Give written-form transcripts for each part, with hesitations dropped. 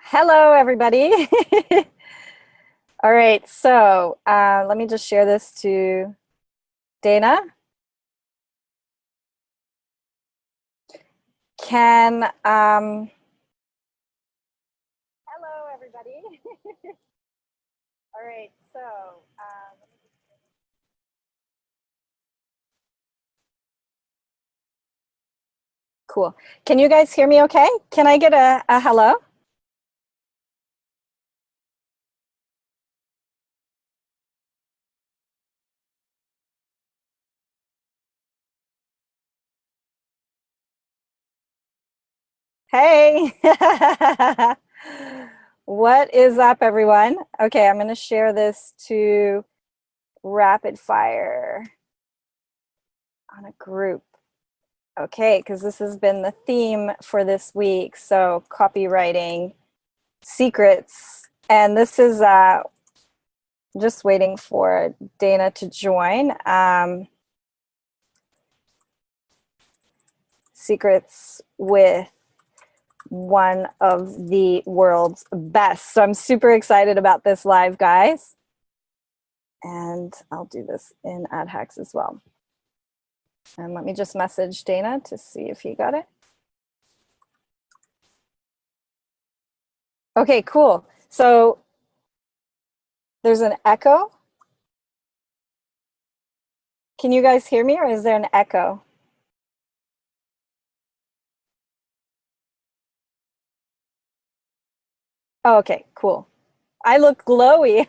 Hello, everybody. All right, so let me just share this to Dana. Hello, everybody. All right, so cool. Can you guys hear me okay? Can I get a hello? Hey. What is up, everyone? Okay, I'm going to share this to rapid fire on a group. Okay, because this has been the theme for this week. So copywriting secrets. And this is just waiting for Dana to join. Secrets with one of the world's best. So I'm super excited about this live, guys. And I'll do this in ad hacks as well. And let me just message Dana to see if he got it. Okay, cool. So there's an echo. Can you guys hear me, or is there an echo? Oh, okay, cool. I look glowy.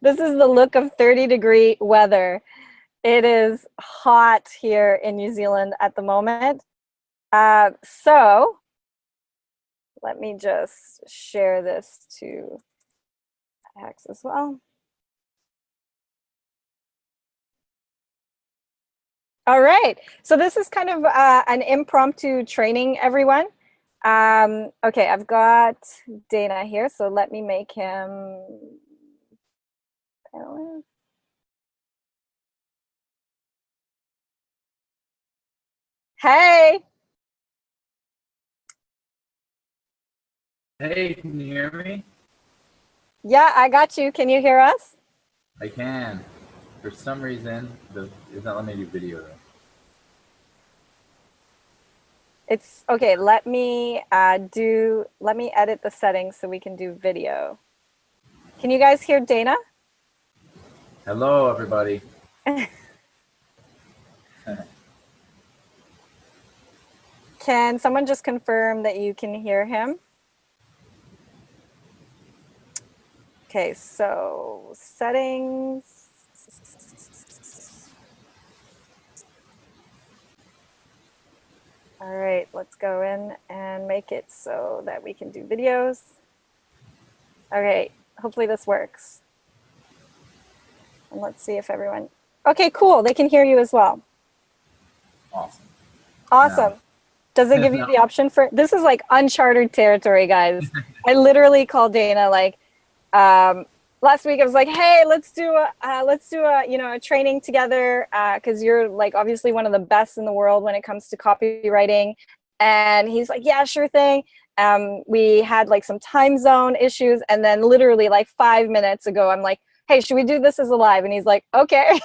This is the look of 30-degree weather. It is hot here in New Zealand at the moment. So let me just share this to X as well. All right, so this is kind of an impromptu training, everyone. Okay, I've got Dana here, so let me make him panelist. Hey! Hey, can you hear me? Yeah, I got you. Can you hear us? I can. For some reason, it's not letting me do video though. It's okay. Let me edit the settings so we can do video. Can you guys hear Dana? Hello, everybody. Can someone just confirm that you can hear him? Okay, so settings. All right, let's go in and make it so that we can do videos. All right, hopefully this works. And let's see if everyone, okay, cool, they can hear you as well. Awesome. Awesome. Does it give you the option for, this is like uncharted territory, guys. I literally called Dana like, last week I was like, hey, let's do a training together because you're like obviously one of the best in the world when it comes to copywriting. And he's like, yeah, sure thing. We had like some time zone issues, and then literally like 5 minutes ago, I'm like, hey, should we do this as a live? And he's like, okay.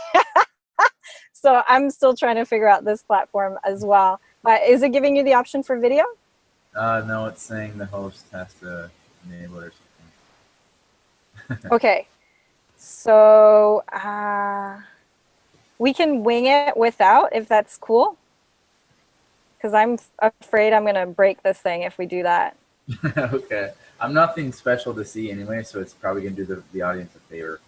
So I'm still trying to figure out this platform as well. But is it giving you the option for video? No, it's saying the host has to enable it or something. Okay. So we can wing it without, if that's cool. Because I'm afraid I'm going to break this thing if we do that. Okay. I'm nothing special to see anyway, so it's probably going to do the audience a favor.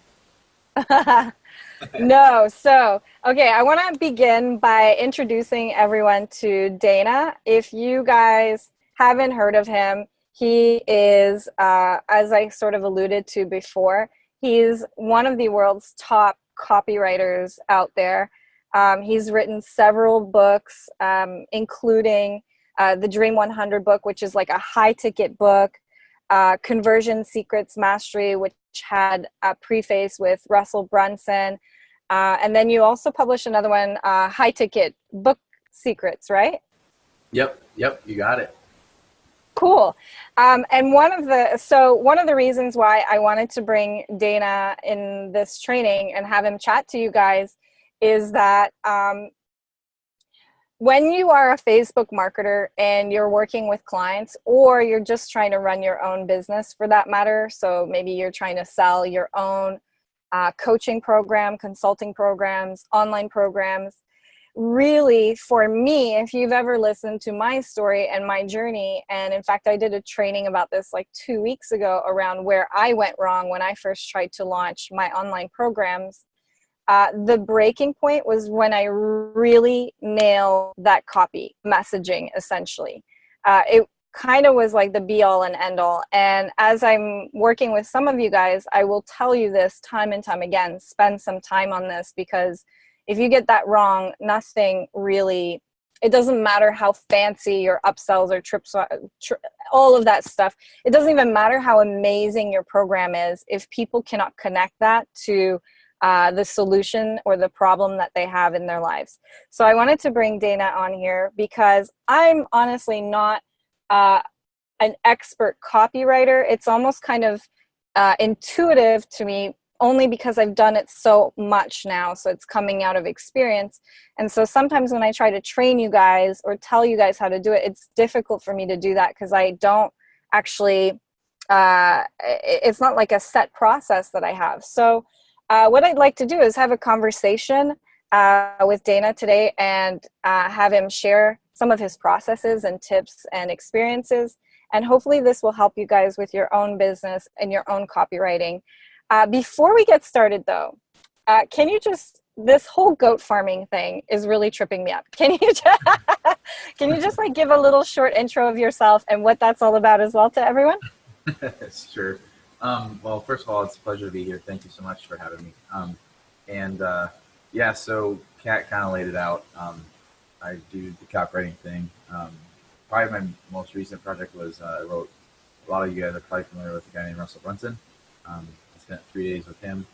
No, so, okay, I want to begin by introducing everyone to Dana. If you guys haven't heard of him, he is, as I sort of alluded to before, he's one of the world's top copywriters out there. He's written several books, including the Dream 100 book, which is like a high-ticket book, Conversion Secrets Mastery, which had a preface with Russell Brunson. And then you also published another one, High Ticket Book Secrets, right? Yep, you got it. Cool. And one of the reasons why I wanted to bring Dana in this training and have him chat to you guys is that when you are a Facebook marketer and you're working with clients, or you're just trying to run your own business for that matter, so maybe you're trying to sell your own coaching program, consulting programs, online programs, really, for me, if you've ever listened to my story and my journey, and in fact, I did a training about this like 2 weeks ago around where I went wrong when I first tried to launch my online programs. The breaking point was when I really nailed that copy messaging, essentially. It kind of was like the be all and end all. And as I'm working with some of you guys, I will tell you this time and time again, spend some time on this, because if you get that wrong, nothing really, it doesn't matter how fancy your upsells or trips, all of that stuff. It doesn't even matter how amazing your program is if people cannot connect that to the solution or the problem that they have in their lives. So I wanted to bring Dana on here because I'm honestly not an expert copywriter. It's almost kind of intuitive to me, only because I've done it so much now. So it's coming out of experience. And so sometimes when I try to train you guys or tell you guys how to do it, it's difficult for me to do that because I don't actually, it's not like a set process that I have. So what I'd like to do is have a conversation with Dana today and have him share some of his processes and tips and experiences. And hopefully this will help you guys with your own business and your own copywriting. Before we get started though, can you just, this whole goat farming thing is really tripping me up. Can you just like give a little short intro of yourself and what that's all about as well to everyone? Sure. Well, first of all, it's a pleasure to be here. Thank you so much for having me. Yeah, so Kat kind of laid it out. I do the copywriting thing. Probably my most recent project was I wrote, a lot of you guys are probably familiar with a guy named Russell Brunson. I spent 3 days with him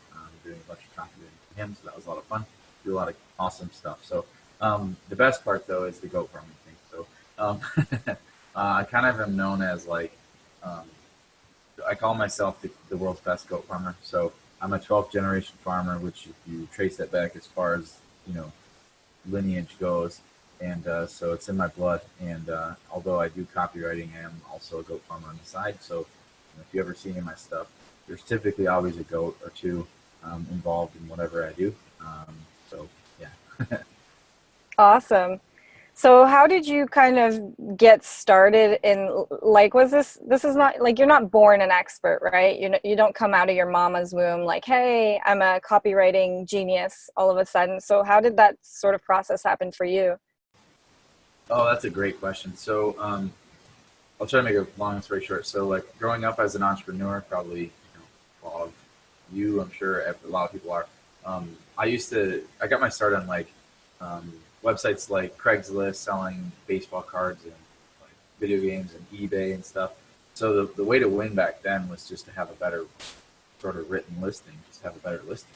doing a bunch of copywriting for him, so that was a lot of fun. Do a lot of awesome stuff. So the best part, though, is the goat farming thing. So I kind of am known as like, I call myself the world's best goat farmer. So I'm a 12th generation farmer, which if you trace that back as far as, lineage goes. And so it's in my blood. And although I do copywriting, I am also a goat farmer on the side. So if you ever see any of my stuff, there's typically always a goat or two involved in whatever I do. So yeah. Awesome. So how did you kind of get started in, like, this is not, like, you're not born an expert, right? You don't come out of your mama's womb like, hey, I'm a copywriting genius all of a sudden. So how did that sort of process happen for you? Oh, that's a great question. So I'll try to make a long story short. So like growing up as an entrepreneur, probably a lot of you, I'm sure a lot of people are. I got my start on like websites like Craigslist selling baseball cards and like video games and eBay and stuff. So the way to win back then was just to have a better sort of written listing, just have a better listing.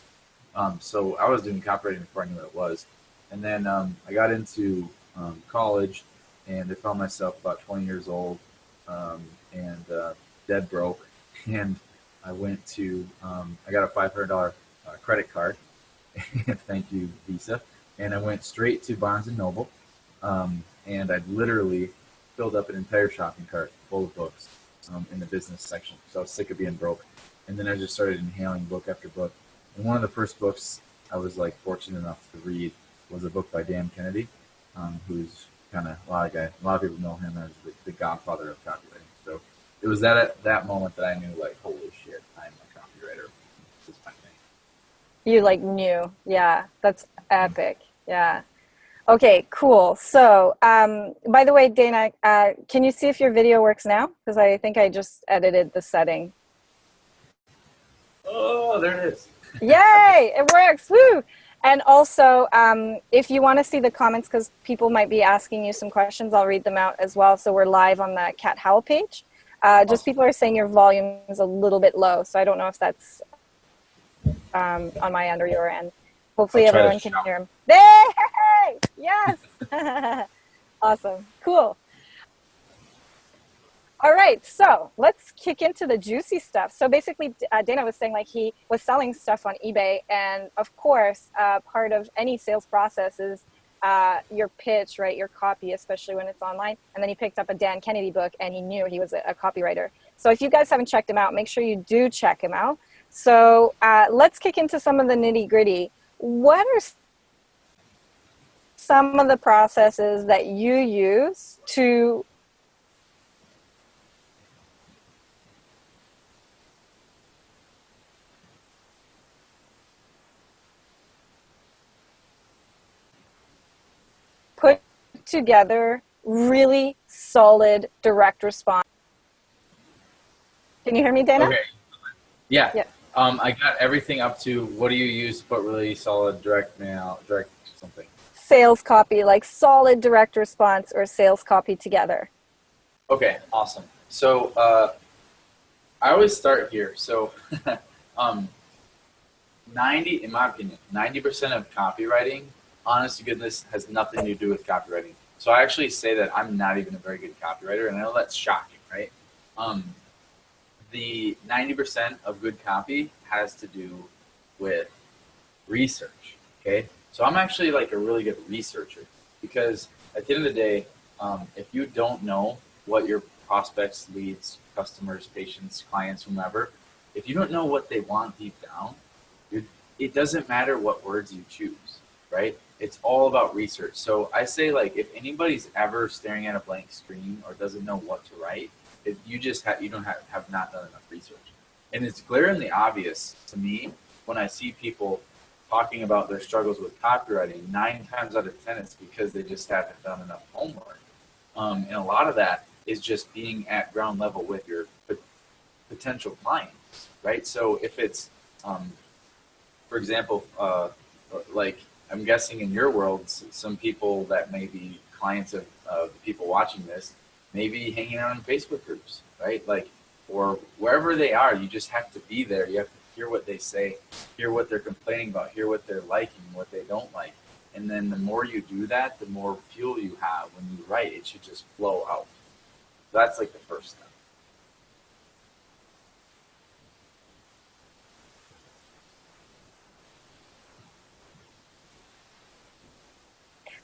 So I was doing copywriting before I knew what it was. And then I got into college and I found myself about 20 years old and dead broke. And I went to, I got a $500 credit card. Thank you, Visa. And I went straight to Barnes & Noble, and I literally filled up an entire shopping cart full of books in the business section. So I was sick of being broke. And then I just started inhaling book after book. And one of the first books I was like fortunate enough to read was a book by Dan Kennedy, who's kind of, a lot of people know him as the godfather of copywriting. So it was at that moment that I knew, like, holy shit, I'm a copywriter. This is my thing. You like knew. Yeah, that's epic. Yeah. Okay, cool. So, by the way, Dana, can you see if your video works now? Because I think I just edited the setting. Oh, there it is. Yay, it works. Woo! And also, if you want to see the comments, because people might be asking you some questions, I'll read them out as well. So we're live on the Cat Howl page. Just people are saying your volume is a little bit low. So I don't know if that's on my end or your end. Hopefully everyone can hear him. Hey! Yes! Awesome. Cool. All right, so let's kick into the juicy stuff. So basically, Dana was saying like he was selling stuff on eBay, and of course, part of any sales process is your pitch, right? Your copy, especially when it's online. And then he picked up a Dan Kennedy book, and he knew he was a copywriter. So if you guys haven't checked him out, make sure you do check him out. So let's kick into some of the nitty gritty. What are some of the processes that you use to put together really solid direct response? Can you hear me, Dana? Okay. Yeah. Yeah. I got everything up to what do you use to put really solid direct mail, direct something. Sales copy, like solid direct response or sales copy together. Okay, awesome. So I always start here. So 90, in my opinion, 90% of copywriting, honest to goodness, has nothing to do with copywriting. So I actually say that I'm not even a very good copywriter, and I know that's shocking, right? The 90% of good copy has to do with research, okay? So I'm actually like a really good researcher, because at the end of the day, if you don't know what your prospects, leads, customers, patients, clients, whomever, if you don't know what they want deep down, it doesn't matter what words you choose, right? It's all about research. So I say, like, if anybody's ever staring at a blank screen or doesn't know what to write, you just you don't have not done enough research. And it's glaringly obvious to me when I see people talking about their struggles with copywriting. 9 times out of 10, it's because they just haven't done enough homework. And a lot of that is just being at ground level with your potential clients, right? So if it's, for example, like I'm guessing in your world, some people that may be clients of the people watching this, maybe hanging out in Facebook groups, right? Like, or wherever they are, you just have to be there. You have to hear what they say, hear what they're complaining about, hear what they're liking, what they don't like. And then the more you do that, the more fuel you have when you write. It should just flow out. So that's like the first step.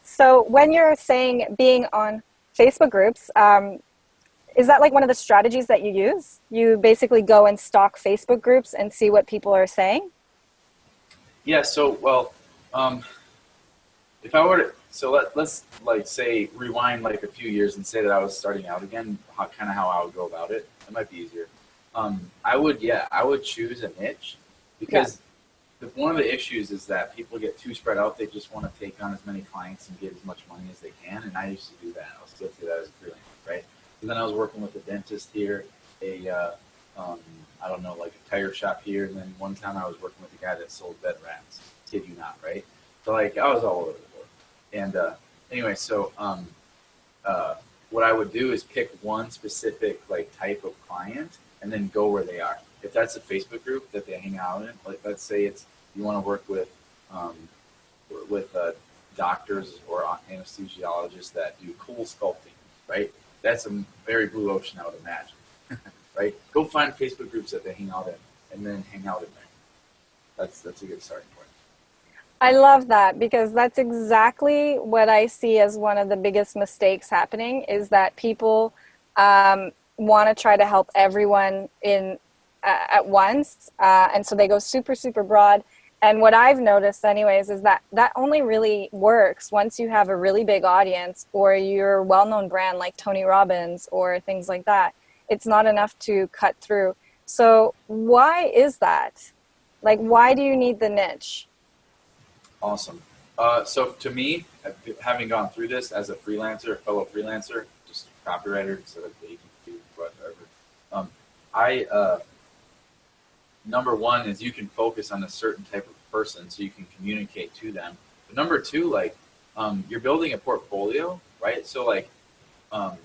So when you're saying being on Facebook groups, is that like one of the strategies that you use? You basically go and stalk Facebook groups and see what people are saying? Yeah, so, well, if I were to, so let's like say rewind like a few years and say that I was starting out again, kind of how I would go about it. It might be easier. I would choose a niche, because one of the issues is that people get too spread out. They just want to take on as many clients and get as much money as they can. And I used to do that. I'll still do that as a freelancer, right? And then I was working with a dentist here, I don't know, like a tire shop here. And then one time I was working with a guy that sold bed wraps. Kid you not, right? So like I was all over the board. And anyway, so what I would do is pick one specific like type of client and then go where they are. If that's a Facebook group that they hang out in, like let's say it's you want to work with doctors or anesthesiologists that do cool sculpting, right? That's a very blue ocean, I would imagine, right? Go find Facebook groups that they hang out in, and then hang out in there. That's a good starting point. I love that, because that's exactly what I see as one of the biggest mistakes happening, is that people want to try to help everyone in at once, and so they go super, super broad. And what I've noticed anyways is that that only really works once you have a really big audience or you're a well-known brand like Tony Robbins or things like that. It's not enough to cut through. So why is that? Like, why do you need the niche? Awesome. So to me, having gone through this as a freelancer, a fellow freelancer, just copywriter instead of agency, whatever, number one is you can focus on a certain type of person so you can communicate to them. But number two, like, you're building a portfolio, right? So like, all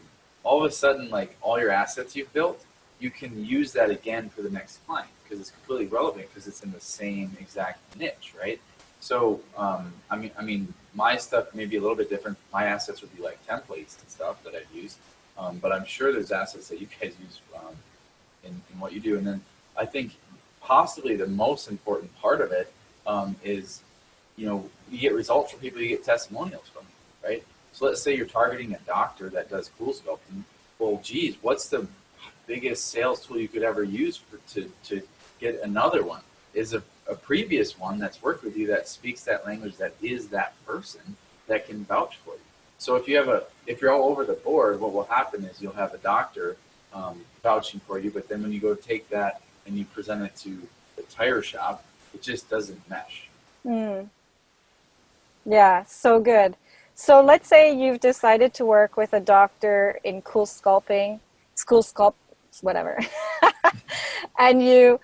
of a sudden, like all your assets you've built, you can use that again for the next client because it's completely relevant because it's in the same exact niche, right? So, I mean, my stuff may be a little bit different. My assets would be like templates and stuff that I'd use. But I'm sure there's assets that you guys use in what you do. And then I think possibly the most important part of it is, you get results from people, you get testimonials from, right? So let's say you're targeting a doctor that does cool sculpting. Well, geez, what's the biggest sales tool you could ever use to get another one? Is a previous one that's worked with you that speaks that language, that is that person that can vouch for you. So if you're all over the board, what will happen is you'll have a doctor vouching for you, but then when you go take that and you present it to the tire shop, it just doesn't mesh. Yeah, so good. So let's say you've decided to work with a doctor in cool sculpting, whatever, and you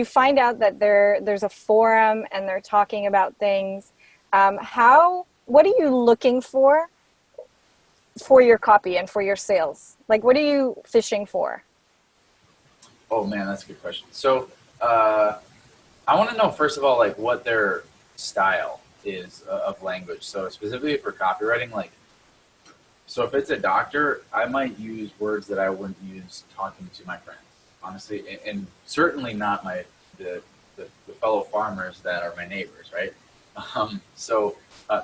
find out that there's a forum and they're talking about things. What are you looking for your copy and for your sales? Like, what are you fishing for? Oh man, that's a good question. So I want to know, first of all, like what their style is of language. So specifically for copywriting, so if it's a doctor, I might use words that I wouldn't use talking to my friends, honestly, and certainly not the fellow farmers that are my neighbors, right? So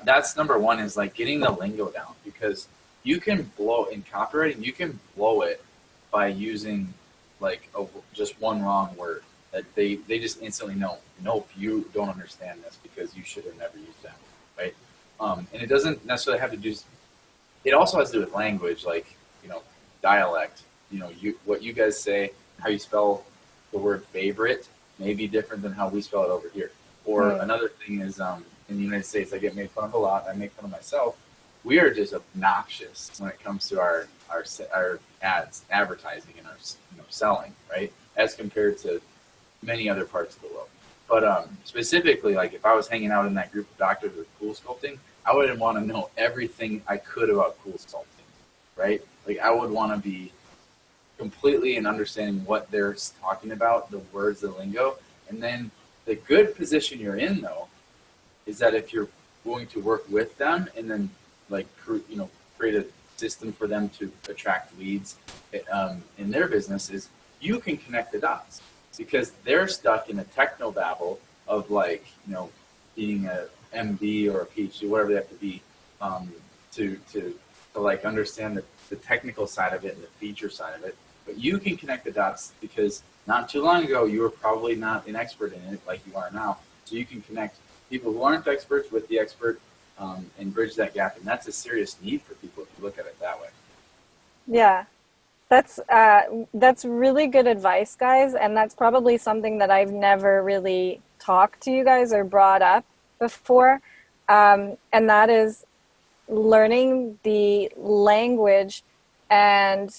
that's number one, is like getting the lingo down, because you can blow in copywriting, you can blow it by using like just one wrong word that they just instantly know, nope, you don't understand this because you should have never used that, right? And it doesn't necessarily have to do, it also has to do with language, like, dialect, what you guys say, how you spell the word favorite may be different than how we spell it over here. Or another thing is, in the United States, I get made fun of a lot. I make fun of myself. We are just obnoxious when it comes to our ads, advertising, and our selling, right? As compared to many other parts of the world. But specifically, like if I was hanging out in that group of doctors with cool sculpting, I would want to know everything I could about cool sculpting, right? Like I would want to be completely in understanding what they're talking about, the words, the lingo. And then the good position you're in, though, is that if you're going to work with them and then create a system for them to attract leads in their business, is you can connect the dots, because they're stuck in a technobabble of being a MD or a PhD, whatever they have to be, to like understand the technical side of it and the feature side of it. But you can connect the dots because not too long ago you were probably not an expert in it like you are now. So you can connect people who aren't experts with the expert and bridge that gap. And that's a serious need for people if you look at it that way. Yeah, that's really good advice, guys. And that's probably something that I've never really talked to you guys or brought up before. And that is learning the language. And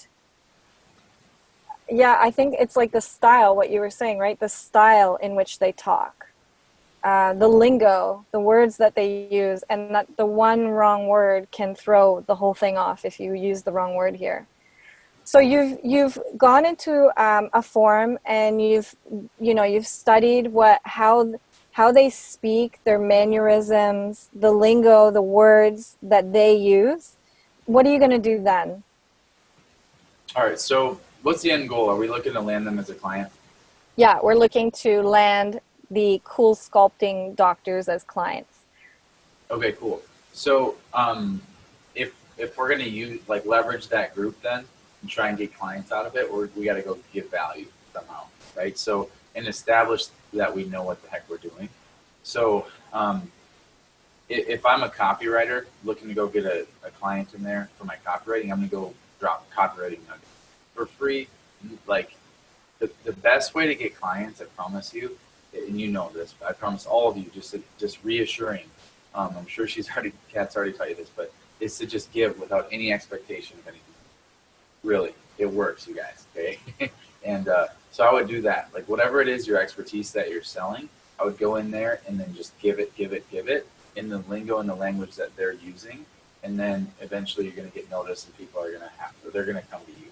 yeah, I think it's like the style, what you were saying, right? The style in which they talk, the lingo, the words that they use, and that the one wrong word can throw the whole thing off if you use the wrong word here. So you've gone into a forum and you've studied how they speak, their mannerisms, the lingo, the words that they use. What are you going to do then? All right. So what's the end goal? Are we looking to land them as a client? Yeah, we're looking to land the cool sculpting doctors as clients. Okay, cool. So if we're going to leverage that group then and try and get clients out of it, we got to go give value somehow, right? So, and establish that we know what the heck we're doing. So if I'm a copywriter looking to go get a client in there for my copywriting, I'm going to go drop copywriting nuggets for free. Like the best way to get clients, I promise you, and you know this, I promise all of you, just reassuring. I'm sure Kat's already taught you this, but it's to just give without any expectation of anything. Really, it works, you guys. Okay, and so I would do that. Like whatever it is, your expertise that you're selling, I would go in there and then just give it in the lingo and the language that they're using, and then eventually you're going to get noticed, and people are they're going to come to you.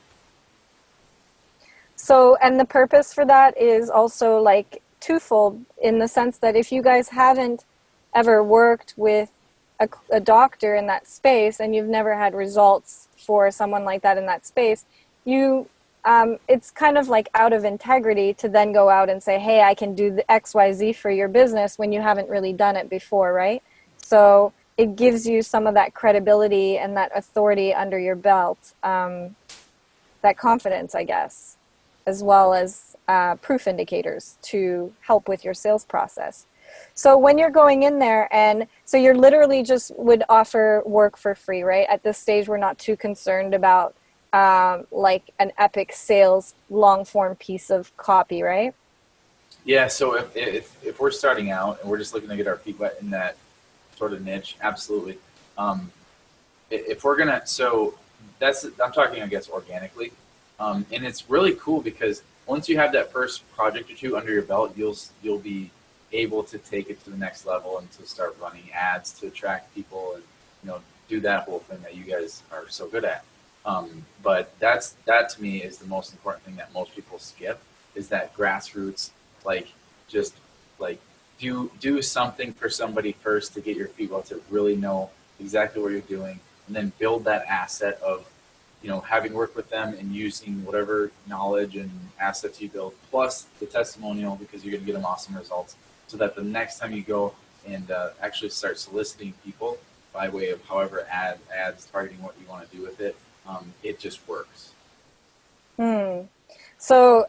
So, and the purpose for that is also like twofold, in the sense that if you guys haven't ever worked with a doctor in that space and you've never had results for someone like that in that space, it's kind of like out of integrity to then go out and say, hey, I can do the XYZ for your business when you haven't really done it before, right? So it gives you some of that credibility and that authority under your belt, that confidence, I guess, as well as proof indicators to help with your sales process. So when you're going in there, and so you're literally just would offer work for free, right? At this stage, we're not too concerned about like an epic sales long form piece of copy, right? Yeah. So if we're starting out and we're just looking to get our feet wet in that sort of niche, absolutely. If we're gonna, so I'm talking, I guess, organically, and it's really cool because once you have that first project or two under your belt, you'll be able to take it to the next level and to start running ads to attract people and do that whole thing that you guys are so good at. But that to me is the most important thing that most people skip, is that grassroots, like just like do something for somebody first to get your feet wet, to really know exactly what you're doing, and then build that asset of having worked with them and using whatever knowledge and assets you build, plus the testimonial, because you're going to get them awesome results, so that the next time you go and actually start soliciting people by way of however ads targeting what you want to do with it, it just works. So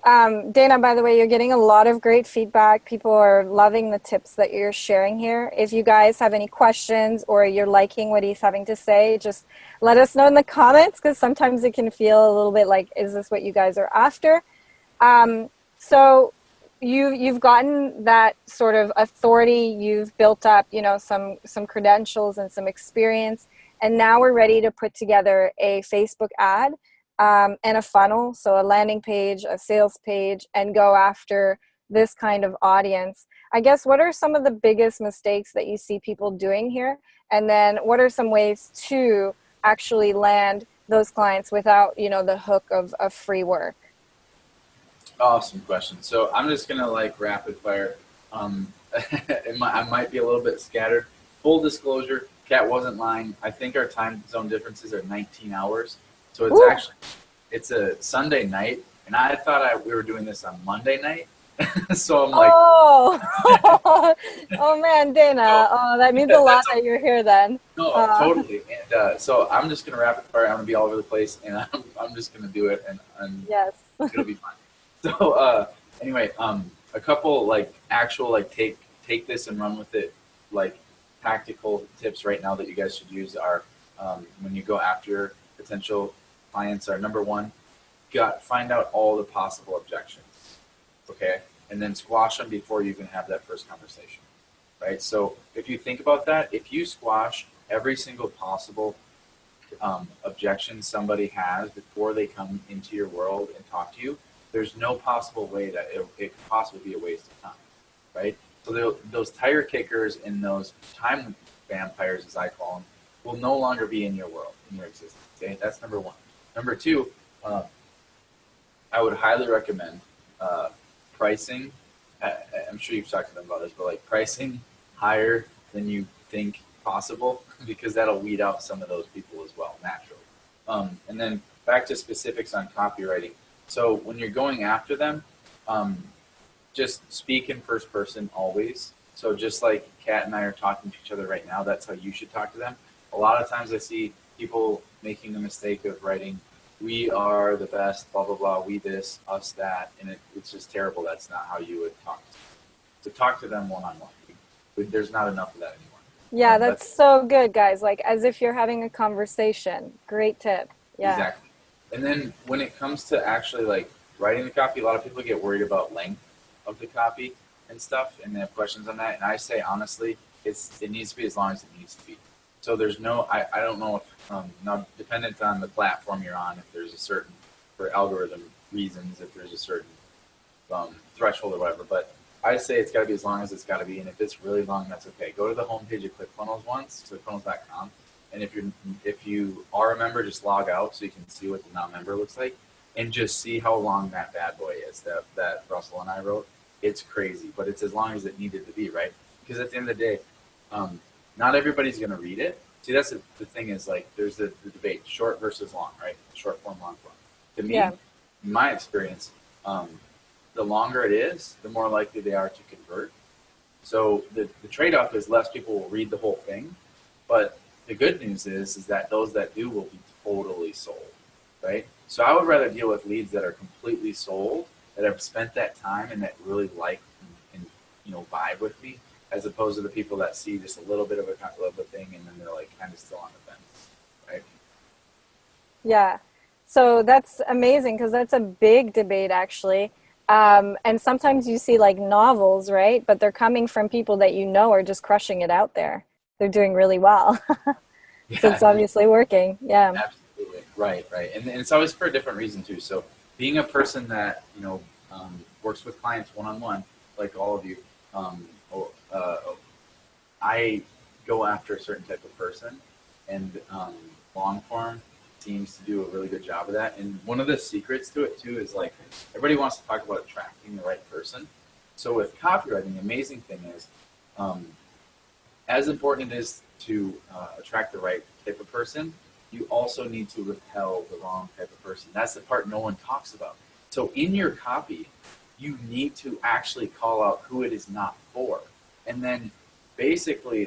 Dana, by the way, you're getting a lot of great feedback. People are loving the tips that you're sharing here. If you guys have any questions or you're liking what he's having to say, just let us know in the comments, because sometimes it can feel a little bit like, is this what you guys are after? So you've gotten that sort of authority, you've built up, some credentials and some experience, and now we're ready to put together a Facebook ad and a funnel, so a landing page, a sales page, and go after this kind of audience. I guess, what are some of the biggest mistakes that you see people doing here? And then what are some ways to actually land those clients without, the hook of free work? Awesome question. So I'm just gonna rapid fire. I might be a little bit scattered. Full disclosure, Kat wasn't lying. I think our time zone differences are 19 hours. So it's a Sunday night, and I thought we were doing this on Monday night. So I'm like, oh man, Dana. Oh, that means a lot that you're here then. No, totally. And so I'm just gonna rapid fire. I'm gonna be all over the place, and I'm just gonna do it, and yes, it'll be fun. So anyway, a couple actual take this and run with it tactical tips right now that you guys should use are when you go after potential clients are, number one, find out all the possible objections, okay, and then squash them before you even have that first conversation, right? So if you think about that, if you squash every single possible objection somebody has before they come into your world and talk to you, there's no possible way that it could possibly be a waste of time, right? So those tire kickers and those time vampires, as I call them, will no longer be in your world, in your existence. Okay, that's number one. Number two, I would highly recommend pricing. I'm sure you've talked to them about this, but pricing higher than you think possible, because that'll weed out some of those people as well, naturally. And then back to specifics on copywriting. So when you're going after them, just speak in first person always. So just like Kat and I are talking to each other right now, that's how you should talk to them. A lot of times I see people making the mistake of writing, we are the best, blah, blah, blah, we this, us that, and it's just terrible. That's not how you would talk to them. To talk to them one-on-one. There's not enough of that anymore. Yeah, that's so good, guys. As if you're having a conversation. Great tip. Yeah. Exactly. And then when it comes to actually writing the copy, a lot of people get worried about length of the copy and stuff, and they have questions on that. And I say, honestly, it needs to be as long as it needs to be. So there's no, I don't know if, now dependent on the platform you're on, if there's a certain, for algorithm reasons, if there's a certain threshold or whatever, but I say it's got to be as long as it's got to be. And if it's really long, that's okay. Go to the homepage of ClickFunnels once, clickfunnels.com. And if you are a member, just log out so you can see what the non-member looks like, and just see how long that bad boy is that Russell and I wrote. It's crazy, but it's as long as it needed to be, right? Because at the end of the day, not everybody's going to read it. See, that's the thing is like there's the debate, short versus long, right? Short form, long form. To me, in my experience, the longer it is, the more likely they are to convert. So the trade-off is less people will read the whole thing, but the good news is that those that do will be totally sold, right? So I would rather deal with leads that are completely sold, that have spent that time and that really like and vibe with me, as opposed to the people that see just a little bit of a thing and then they're like kind of still on the fence, right? Yeah. So that's amazing because that's a big debate actually. And sometimes you see like novels, right? But they're coming from people that are just crushing it out there. They're doing really well. So it's obviously working. Yeah. Absolutely. Right. And it's always for a different reason too. So being a person that, works with clients one-on-one, like all of you, I go after a certain type of person, and long form seems to do a really good job of that. And one of the secrets to it too is like everybody wants to talk about attracting the right person. So with copywriting, the amazing thing is, as important it is to attract the right type of person, you also need to repel the wrong type of person. That's the part no one talks about. So in your copy, you need to actually call out who it is not for. And then basically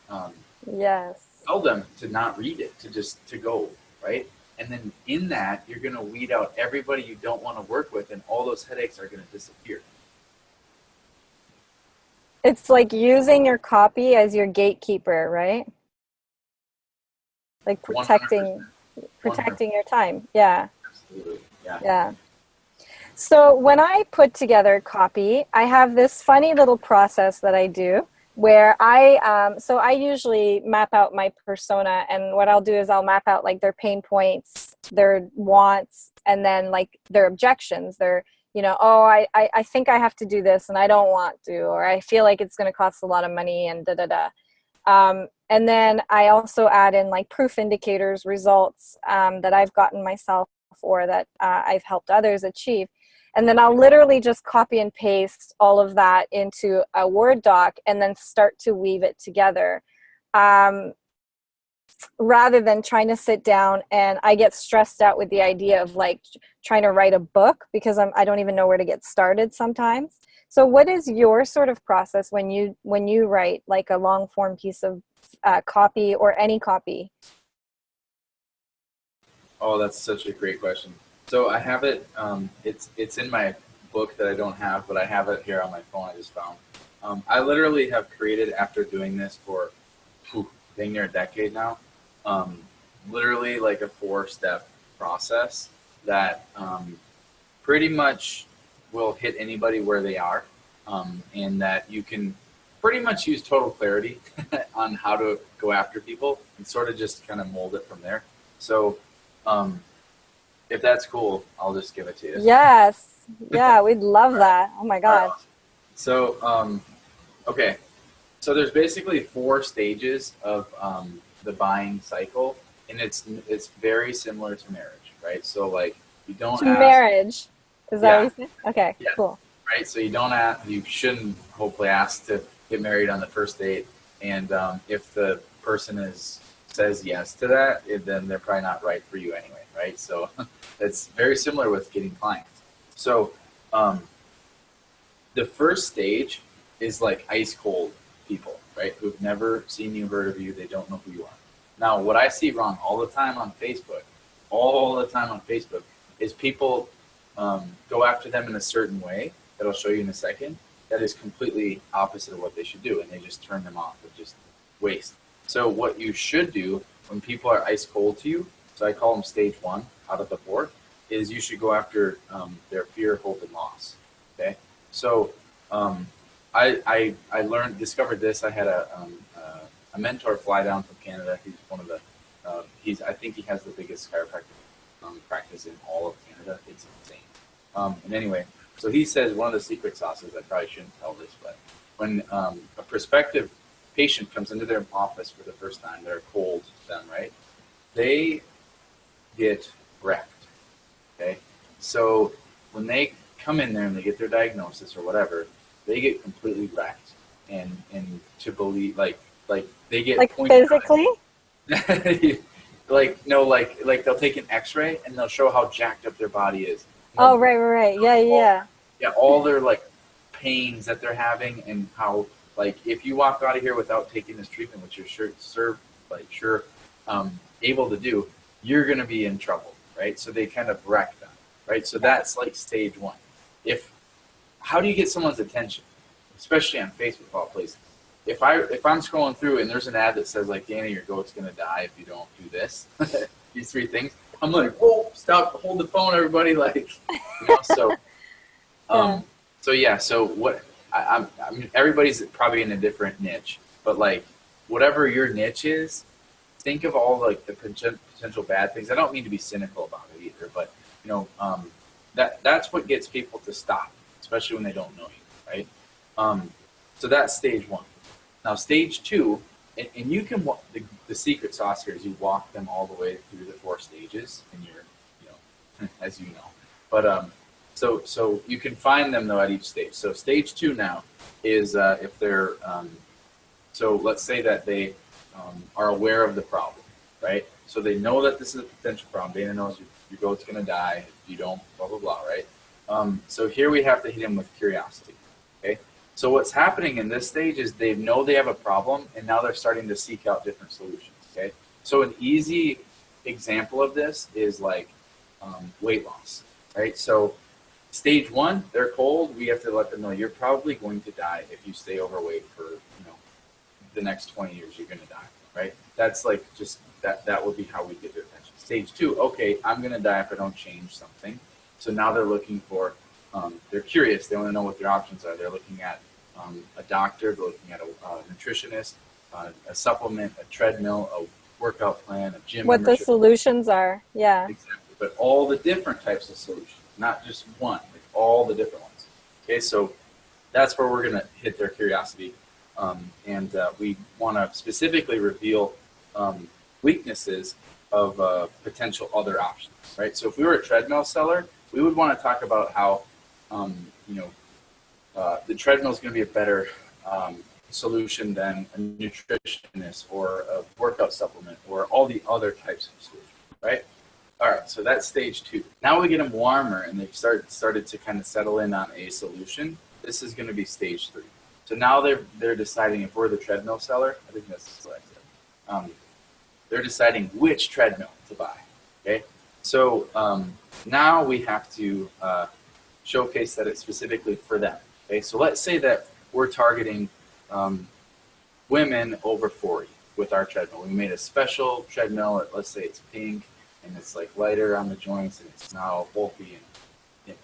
tell them to not read it, to go, right? And then in that, you're going to weed out everybody you don't want to work with, and all those headaches are going to disappear. It's like using your copy as your gatekeeper, right? Like protecting 100%. Your time. Yeah. Absolutely. Yeah. So when I put together copy, I have this funny little process that I do where I usually map out my persona, and what I'll do is I'll map out like their pain points, their wants, and then like their objections. Their, I think I have to do this and I don't want to, or I feel like it's going to cost a lot of money and and then I also add in like proof indicators, results that I've gotten myself or that I've helped others achieve. And then I'll literally just copy and paste all of that into a Word doc and then start to weave it together. Rather than trying to sit down, and I get stressed out with the idea of like trying to write a book because I don't even know where to get started sometimes. So what is your sort of process when you write like a long form piece of copy or any copy? Oh, that's such a great question. So I have it, it's in my book that I don't have, but I have it here on my phone I just found. I literally have created, after doing this for dang near a decade now, literally like a 4-step process that pretty much will hit anybody where they are, and that you can pretty much use total clarity on how to go after people and sort of just kind of mold it from there. So if that's cool, I'll just give it to you. Yes. Yeah, we'd love that. Oh my God. Right. So, okay. So there's basically 4 stages of the buying cycle, and it's very similar to marriage, right? So like you don't ask, marriage. Is that what you said? Okay, yeah. Cool. Right. So you shouldn't hopefully ask to get married on the first date. And if the person says yes to that, then they're probably not right for you anyway, right? So it's very similar with getting clients. So the first stage is like ice cold people, right? Who've never seen you, heard of you, they don't know who you are. Now, what I see wrong all the time on Facebook, is people go after them in a certain way that I'll show you in a second that is completely opposite of what they should do, and they just turn them off and just waste. So what you should do when people are ice cold to you, so I call them stage 1 out of the 4, is you should go after their fear, hope, and loss. Okay, so I discovered this. I had a mentor fly down from Canada. He's one of the I think he has the biggest chiropractic practice in all of Canada. It's insane. And anyway, so he says one of the secret sauces, I probably shouldn't tell this, but when a prospective patient comes into their office for the first time, they're cold to them, right? They get wrecked. Okay, so when they come in there and they get their diagnosis or whatever, they get completely wrecked, and to believe, like, like they get Like pointed out. physically? Like no, like they'll take an X-ray and they'll show how jacked up their body is. Oh, right. Yeah, yeah. Yeah, all their like pains that they're having, and how like if you walk out of here without taking this treatment, which you're sure able to do, you're gonna be in trouble, right? So they kind of wreck them, right? So that's like stage one. How do you get someone's attention, especially on Facebook, all places? If I'm scrolling through and there's an ad that says like, Dana, your goat's gonna die if you don't do this, these 3 things, I'm like, whoa, stop, hold the phone, everybody, like, so. So what I mean, everybody's probably in a different niche, but like whatever your niche is, think of all like the potential bad things. I don't mean to be cynical about it either, but that's what gets people to stop, especially when they don't know you, right? So that's stage one. Now stage two, and you can the secret sauce here is you walk them all the way through the 4 stages, and you're as you know, but So you can find them though at each stage. So stage 2 now is if they're so let's say that they are aware of the problem, right? So they know that this is a potential problem. Dana knows your goat's going to die if you don't, blah blah blah, right? So here we have to hit them with curiosity. Okay. So what's happening in this stage is they know they have a problem, and now they're starting to seek out different solutions. Okay. So an easy example of this is like weight loss, right? So stage 1, they're cold. We have to let them know you're probably going to die if you stay overweight for the next 20 years. You're going to die, right? That's like just that would be how we get their attention. Stage 2, okay, I'm going to die if I don't change something. So now they're looking for, they're curious. They want to know what their options are. They're looking at a doctor. They're looking at a nutritionist, a supplement, a treadmill, a workout plan, a gym What membership. the solutions are, yeah. Exactly, but all the different types of solutions. Not just one, like all the different ones. Okay, so that's where we're going to hit their curiosity. And we want to specifically reveal weaknesses of potential other options, right? So if we were a treadmill seller, we would want to talk about how, the treadmill is going to be a better solution than a nutritionist or a workout supplement or all the other types of solutions, right? All right, so that's stage 2. Now we get them warmer and they've started to kind of settle in on a solution. This is going to be stage 3. So now they're deciding, if we're the treadmill seller, I think that's what I said. They're deciding which treadmill to buy. Okay, so now we have to showcase that it's specifically for them. Okay, so let's say that we're targeting women over 40 with our treadmill. We made a special treadmill. Let's say it's pink, and it's like lighter on the joints, and it's now bulky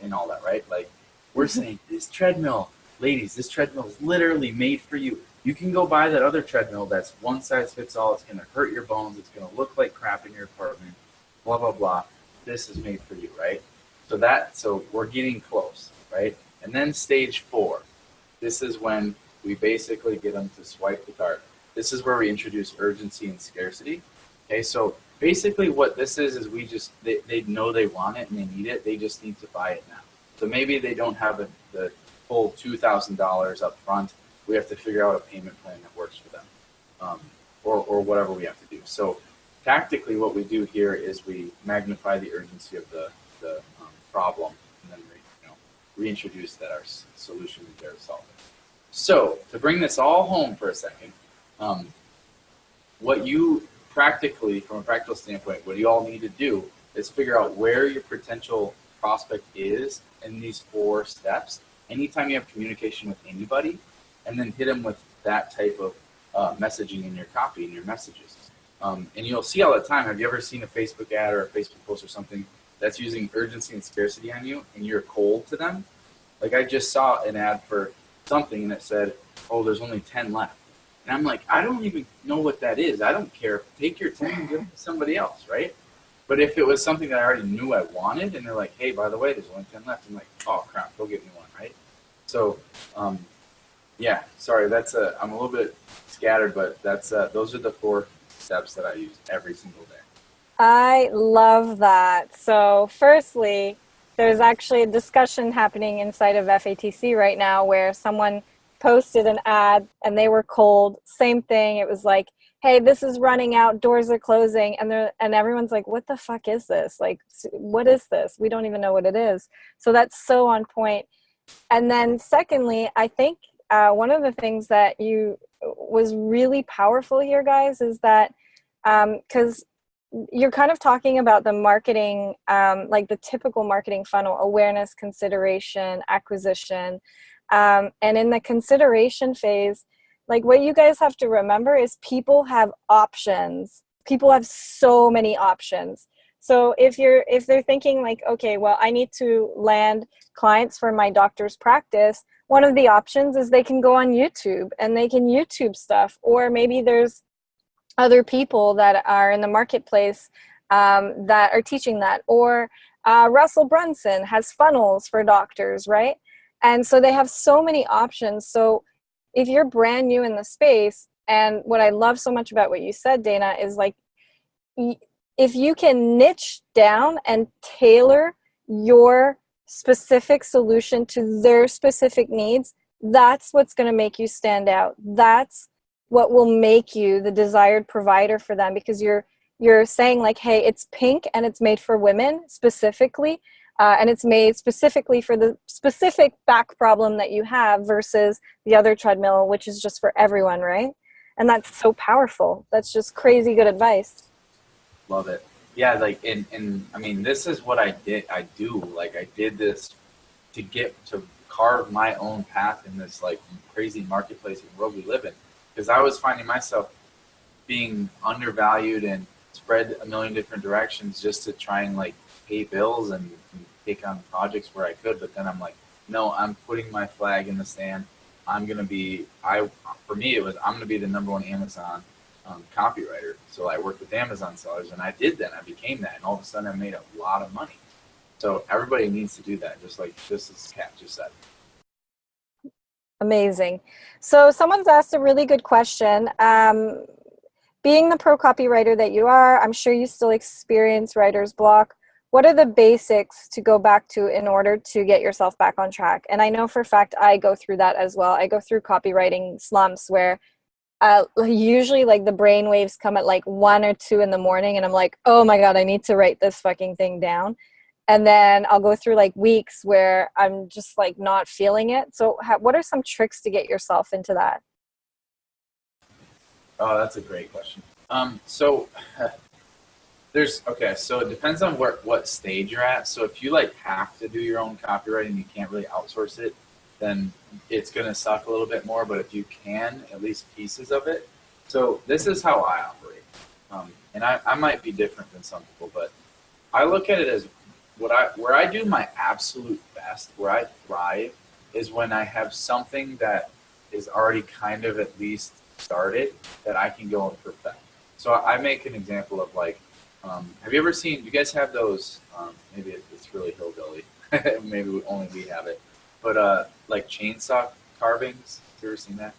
and all that, right? Like we're saying, this treadmill, ladies, this treadmill is literally made for you. You can go buy that other treadmill that's one size fits all. It's going to hurt your bones. It's going to look like crap in your apartment, blah, blah, blah. This is made for you, right? So we're getting close, right? And then stage 4, this is when we basically get them to swipe the card. This is where we introduce urgency and scarcity. Okay, so basically what this is they know they want it and they need it. They just need to buy it now. So maybe they don't have the full $2,000 up front. We have to figure out a payment plan that works for them, or whatever we have to do. So tactically what we do here is we magnify the urgency of the problem, and then reintroduce that our solution is there to solve it. So to bring this all home for a second, what you practically, from a practical standpoint, what you all need to do is figure out where your potential prospect is in these 4 steps. Anytime you have communication with anybody, and then hit them with that type of messaging in your copy, in your messages. And you'll see all the time, have you ever seen a Facebook ad or a Facebook post or something that's using urgency and scarcity on you, and you're cold to them? Like I just saw an ad for something, and it said, oh, there's only 10 left. And I'm like, I don't even know what that is. I don't care. Take your 10 and give it to somebody else, right? But if it was something that I already knew I wanted, and they're like, hey, by the way, there's only 10 left, I'm like, oh, crap, go get me one, right? So, yeah, sorry, I'm a little bit scattered, but those are the 4 steps that I use every single day. I love that. So firstly, there's actually a discussion happening inside of FATC right now where someone posted an ad and they were cold. Same thing. It was like, hey, this is running out, doors are closing, and everyone's like, what the fuck is this? Like, what is this? We don't even know what it is. So that's so on point. And then secondly, I think one of the things that was really powerful here, guys, is that because you're kind of talking about the marketing, like the typical marketing funnel: awareness, consideration, acquisition. And in the consideration phase, like what you guys have to remember is people have options. People have so many options. So if they're thinking like, okay, well, I need to land clients for my doctor's practice, one of the options is they can go on YouTube and they can YouTube stuff, or maybe there's other people that are in the marketplace that are teaching that, or Russell Brunson has funnels for doctors, right? And so they have so many options. So if you're brand new in the space, and what I love so much about what you said, Dana, is like, if you can niche down and tailor your specific solution to their specific needs, that's what's going to make you stand out. That's what will make you the desired provider for them, because you're saying like, hey, it's pink and it's made for women specifically, and it's made specifically for the specific back problem that you have, versus the other treadmill, which is just for everyone, right? And that's so powerful. That's just crazy good advice. Love it. Yeah, like, and I mean, this is what I do. Like, I did this to carve my own path in this like crazy marketplace and world we live in, because I was finding myself being undervalued and spread a million different directions just to try and like pay bills and take on projects where I could. But then I'm like, no, I'm putting my flag in the sand. I'm gonna be for me it was, I'm gonna be the #1 Amazon copywriter. So I worked with Amazon sellers, and I did that. I became that, and all of a sudden I made a lot of money. So everybody needs to do that, just as Kat just said. Amazing. So someone's asked a really good question. Being the pro copywriter that you are, I'm sure you still experience writer's block. What are the basics to go back to in order to get yourself back on track? And I know for a fact I go through that as well. I go through copywriting slumps where usually like the brain waves come at like 1 or 2 in the morning, and I'm like, oh my God, I need to write this fucking thing down. And then I'll go through like weeks where I'm just like not feeling it. So what are some tricks to get yourself into that? Oh, that's a great question. So so it depends on what stage you're at. So if you like have to do your own copywriting, you can't really outsource it, then it's going to suck a little bit more. But if you can, at least pieces of it. So this is how I operate. And I might be different than some people, but I look at it as where I do my absolute best, where I thrive, is when I have something that is already kind of at least started that I can go and perfect. So I make an example of like, have you ever seen, do you guys have those, maybe it's really hillbilly, maybe only we have it, but like chainsaw carvings? Have you ever seen that?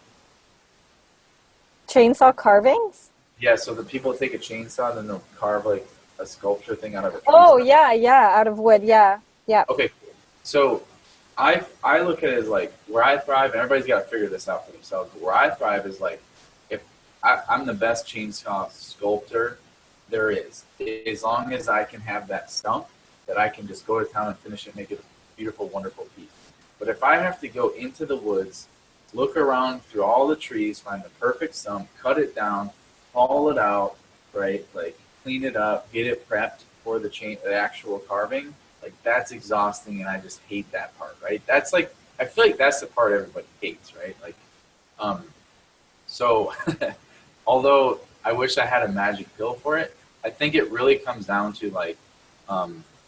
Chainsaw carvings? Yeah, so the people take a chainsaw and then they'll carve like a sculpture thing out of a chainsaw. Oh, yeah, out of wood, yeah. Okay, so I look at it as like where I thrive, and everybody's got to figure this out for themselves, but where I thrive is like, if I'm the best chainsaw sculptor there is, as long as I can have that stump that I can just go to town and finish it, make it a beautiful, wonderful piece. But if I have to go into the woods, look around through all the trees, find the perfect stump, cut it down, haul it out, right, like clean it up, get it prepped for the actual carving, like that's exhausting, and I just hate that part, right? That's like, I feel like that's the part everybody hates, right? Like, so although I wish I had a magic pill for it, I think it really comes down to like,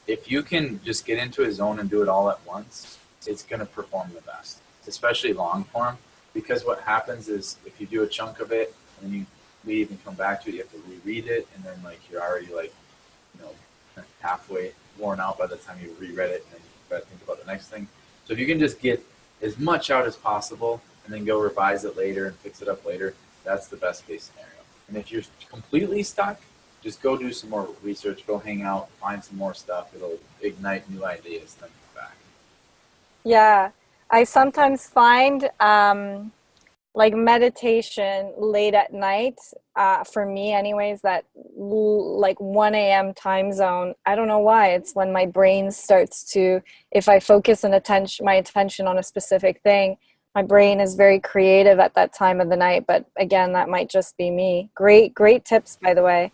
if you can just get into a zone and do it all at once, it's going to perform the best, especially long form, because what happens is if you do a chunk of it and then you leave and come back to it, you have to reread it, and then like you're already like, you know, halfway worn out by the time you reread it, and then you got to think about the next thing. So if you can just get as much out as possible and then go revise it later and fix it up later, that's the best case scenario. And if you're completely stuck, just go do some more research, go hang out, find some more stuff. It'll ignite new ideas, then come back. Yeah. I sometimes find like meditation late at night, for me anyways, that like 1 a.m. time zone. I don't know why. It's when my brain starts to, if I focus my attention on a specific thing, my brain is very creative at that time of the night. But again, that might just be me. Great tips, by the way.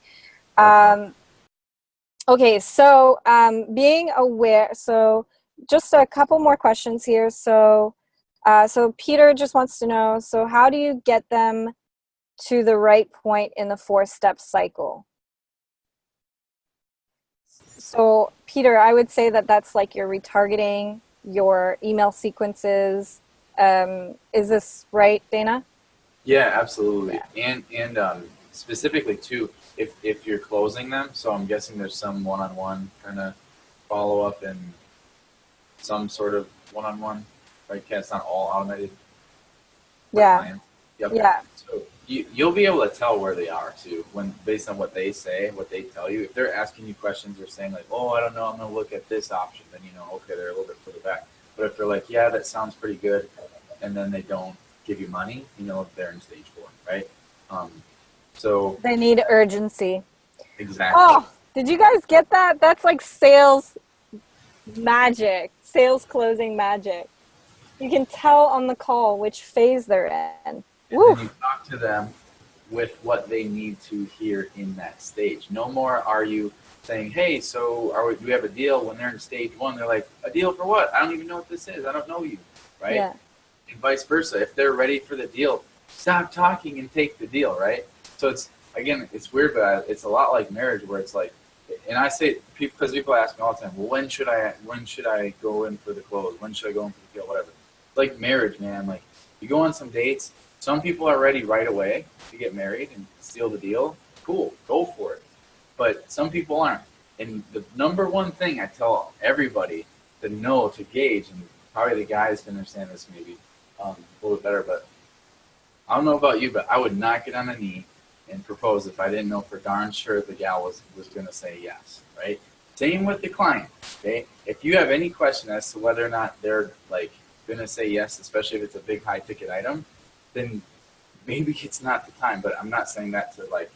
Okay, so being aware, so just a couple more questions here. So Peter just wants to know, so how do you get them to the right point in the 4-step cycle? So Peter, I would say that that's like your retargeting, your email sequences. Is this right, Dana? Yeah, absolutely. And specifically too, if you're closing them, so I'm guessing there's some one-on-one kind of follow up and some sort of one-on-one, right? It's not all automated. Yeah. Yep. Yeah. So you'll be able to tell where they are too, when based on what they say, what they tell you. If they're asking you questions or saying like, "Oh, I don't know, I'm gonna look at this option," then you know, okay, they're a little bit further back. But if they're like, "Yeah, that sounds pretty good," and then they don't give you money, you know, they're in stage 4, right? Um, so They need urgency. exactly. Oh, did you guys get that? That's like sales magic, sales closing magic. You can tell on the call which phase they're in. And then you talk to them with what they need to hear in that stage. No more are you saying, "Hey, so do we have a deal?" When they're in stage 1, they're like, "A deal for what? I don't even know what this is. I don't know you," right? Yeah. And vice versa. If they're ready for the deal, stop talking and take the deal, right? So it's weird, but it's a lot like marriage, where it's like, and I say, because people ask me all the time, "Well, when should I go in for the close? When should I go in for the deal? Whatever." Like marriage, man. Like you go on some dates. Some people are ready right away to get married and seal the deal. Cool, go for it. But some people aren't. And the number one thing I tell everybody to know, to gauge, and probably the guys can understand this maybe a little bit better, but I don't know about you, but I would not get on a knee and propose if I didn't know for darn sure the gal was going to say yes, right? Same with the client, okay? If you have any question as to whether or not they're like going to say yes, especially if it's a big high ticket item, then maybe it's not the time. But I'm not saying that to like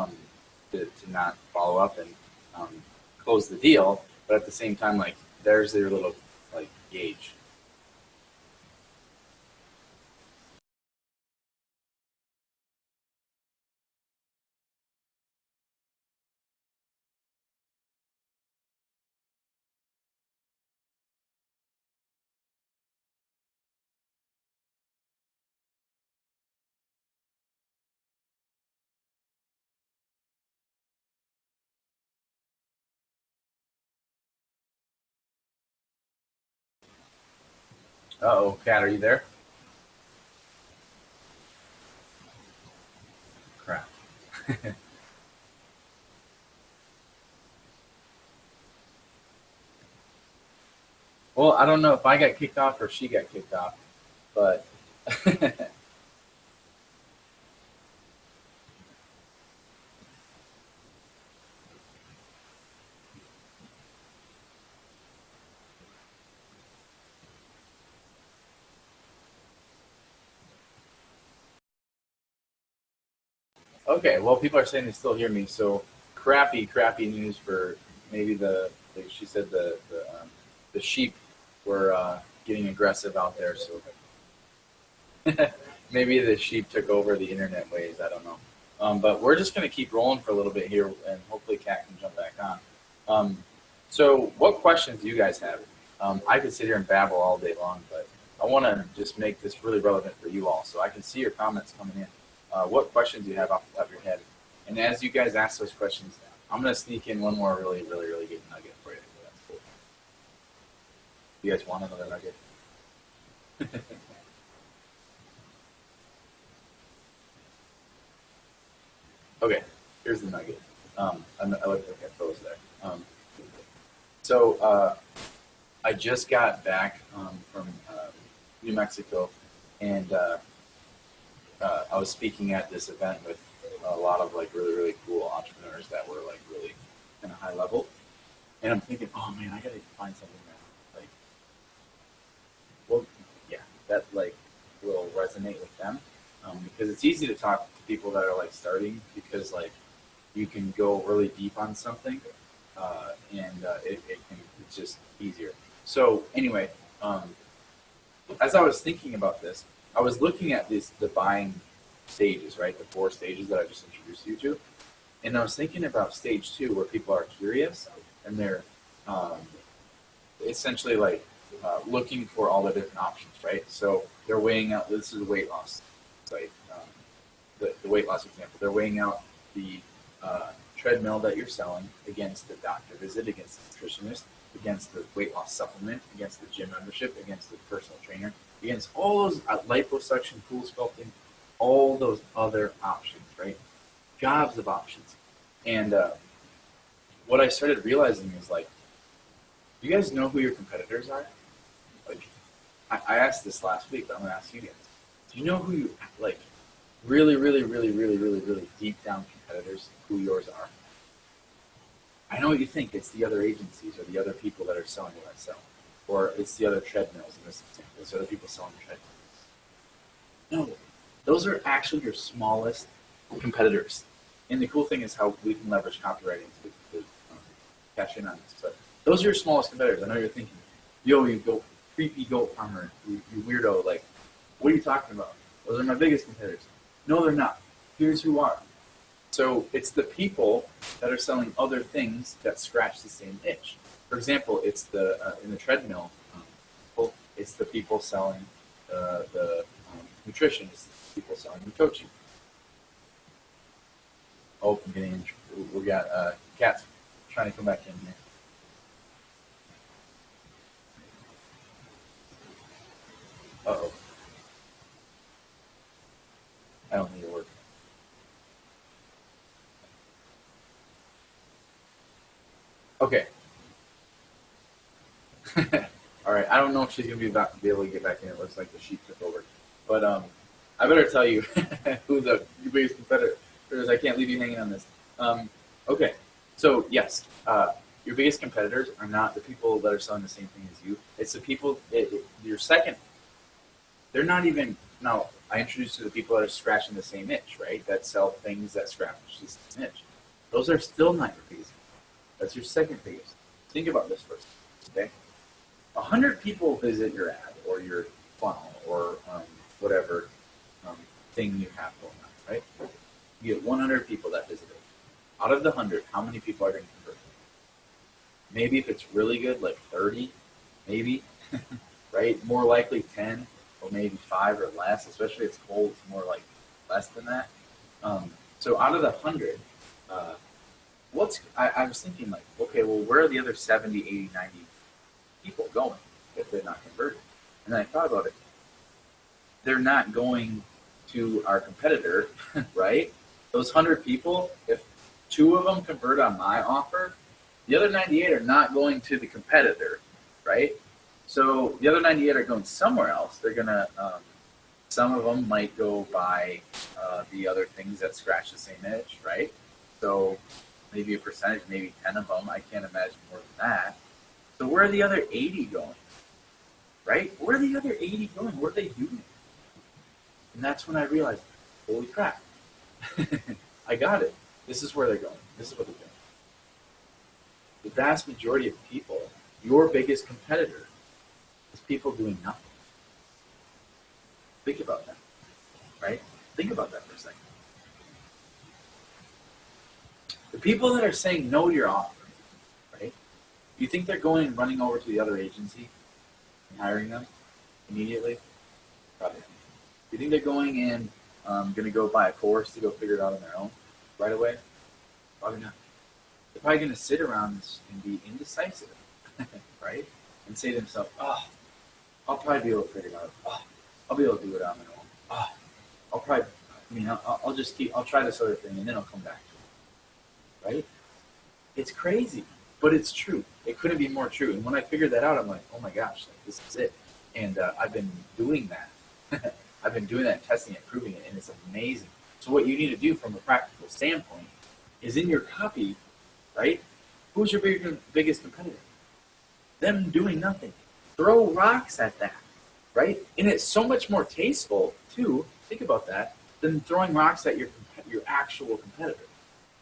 to not follow up and close the deal. But at the same time, like there's your little like gauge. Uh-oh, Kat, are you there? Crap. Well, I don't know if I got kicked off or she got kicked off, but okay. Well, people are saying they still hear me, so crappy news for maybe she said the sheep were getting aggressive out there, so maybe the sheep took over the internet ways. I don't know. But we're just going to keep rolling for a little bit here, and hopefully Kat can jump back on. So what questions do you guys have? I could sit here and babble all day long, but I want to just make this really relevant for you all, so I can see your comments coming in. What questions do you have off the top of your head? And as you guys ask those questions, I'm going to sneak in one more really good nugget for you. You guys want another nugget? Okay, here's the nugget. I looked like I froze there. So I just got back from New Mexico, and I was speaking at this event with a lot of like really cool entrepreneurs that were like really kind of high level. And I'm thinking, oh man, I gotta find something that like, well, that like will resonate with them, because it's easy to talk to people that are like starting, because like you can go really deep on something, and it's just easier. So anyway, as I was thinking about this, I was looking at the buying stages, right? The 4 stages that I just introduced you to. And I was thinking about stage 2, where people are curious and they're essentially like looking for all the different options, right? So they're weighing out, this is a weight loss site, the weight loss example. They're weighing out the treadmill that you're selling against the doctor visit, against the nutritionist, against the weight loss supplement, against the gym membership, against the personal trainer, against all those liposuction, pool sculpting, all those other options, right? Gobs of options. And what I started realizing is like, do you guys know who your competitors are? Like, I asked this last week, but I'm gonna ask you guys. Do you know who you like? Really, really, really, really, really, really deep down competitors, who yours are? I know what you think. It's the other agencies or the other people that are selling what I sell. Or it's the other treadmills in this example. It's other people selling treadmills. No, those are actually your smallest competitors. And the cool thing is how we can leverage copywriting to cash in on this. But those are your smallest competitors. I know you're thinking, yo, you go creepy goat farmer, you weirdo, like, what are you talking about? Those are my biggest competitors. No, they're not. Here's who are. So it's the people that are selling other things that scratch the same itch. For example, it's the in the treadmill, it's the people selling the nutrition. It's the people selling the coaching. Oh, I'm getting. We got cats trying to come back in here. Uh-oh. I don't need to work. Okay. All right. I don't know if she's gonna be able to get back in. It looks like the sheep took over. But I better tell you who your biggest competitor is. I can't leave you hanging on this. Okay. So yes, your biggest competitors are not the people that are selling the same thing as you. It's the people. Your second. They're not even. Now I introduced you to the people that are scratching the same itch, right? That sell things that scratch the same itch. Those are still not your biggest. That's your second biggest. Think about this first, okay? 100 people visit your ad or your funnel or whatever thing you have going on, right? You get 100 people that visit it. Out of the 100, how many people are going to convert? Maybe if it's really good, like 30, maybe, right? More likely 10 or maybe 5 or less, especially if it's cold, it's more like less than that. So out of the 100, I was thinking like, okay, well, where are the other 70, 80, 90 people going if they're not converted? And then I thought about it. They're not going to our competitor, right? Those 100 people, if 2 of them convert on my offer, the other 98 are not going to the competitor, right? So the other 98 are going somewhere else. They're going to, some of them might go buy the other things that scratch the same itch, right? So maybe a percentage, maybe 10 of them. I can't imagine more than that. So where are the other 80 going? Right? Where are the other 80 going? What are they doing? And that's when I realized, holy crap. I got it. This is where they're going. This is what they're doing. The vast majority of people, your biggest competitor, is people doing nothing. Think about that. Right? Think about that for a second. The people that are saying no to your offer, right? Do you think they're going and running over to the other agency and hiring them immediately? Probably. Do you think they're going in, going to go buy a course to go figure it out on their own right away? Probably not. They're probably going to sit around and be indecisive, right? And say to themselves, oh, I'll probably be able to figure it out. Oh, I'll be able to do it on my own. Oh, I'll probably, I'll try this other thing and then I'll come back to it. Right? It's crazy, but it's true. It couldn't be more true. And when I figured that out, I'm like, oh my gosh, like, this is it. And I've been doing that. I've been doing that, testing it, proving it, and it's amazing. So what you need to do from a practical standpoint is in your copy, right? Who's your biggest competitor? Them doing nothing. Throw rocks at that. right? And it's so much more tasteful too. Think about that than throwing rocks at your actual competitor,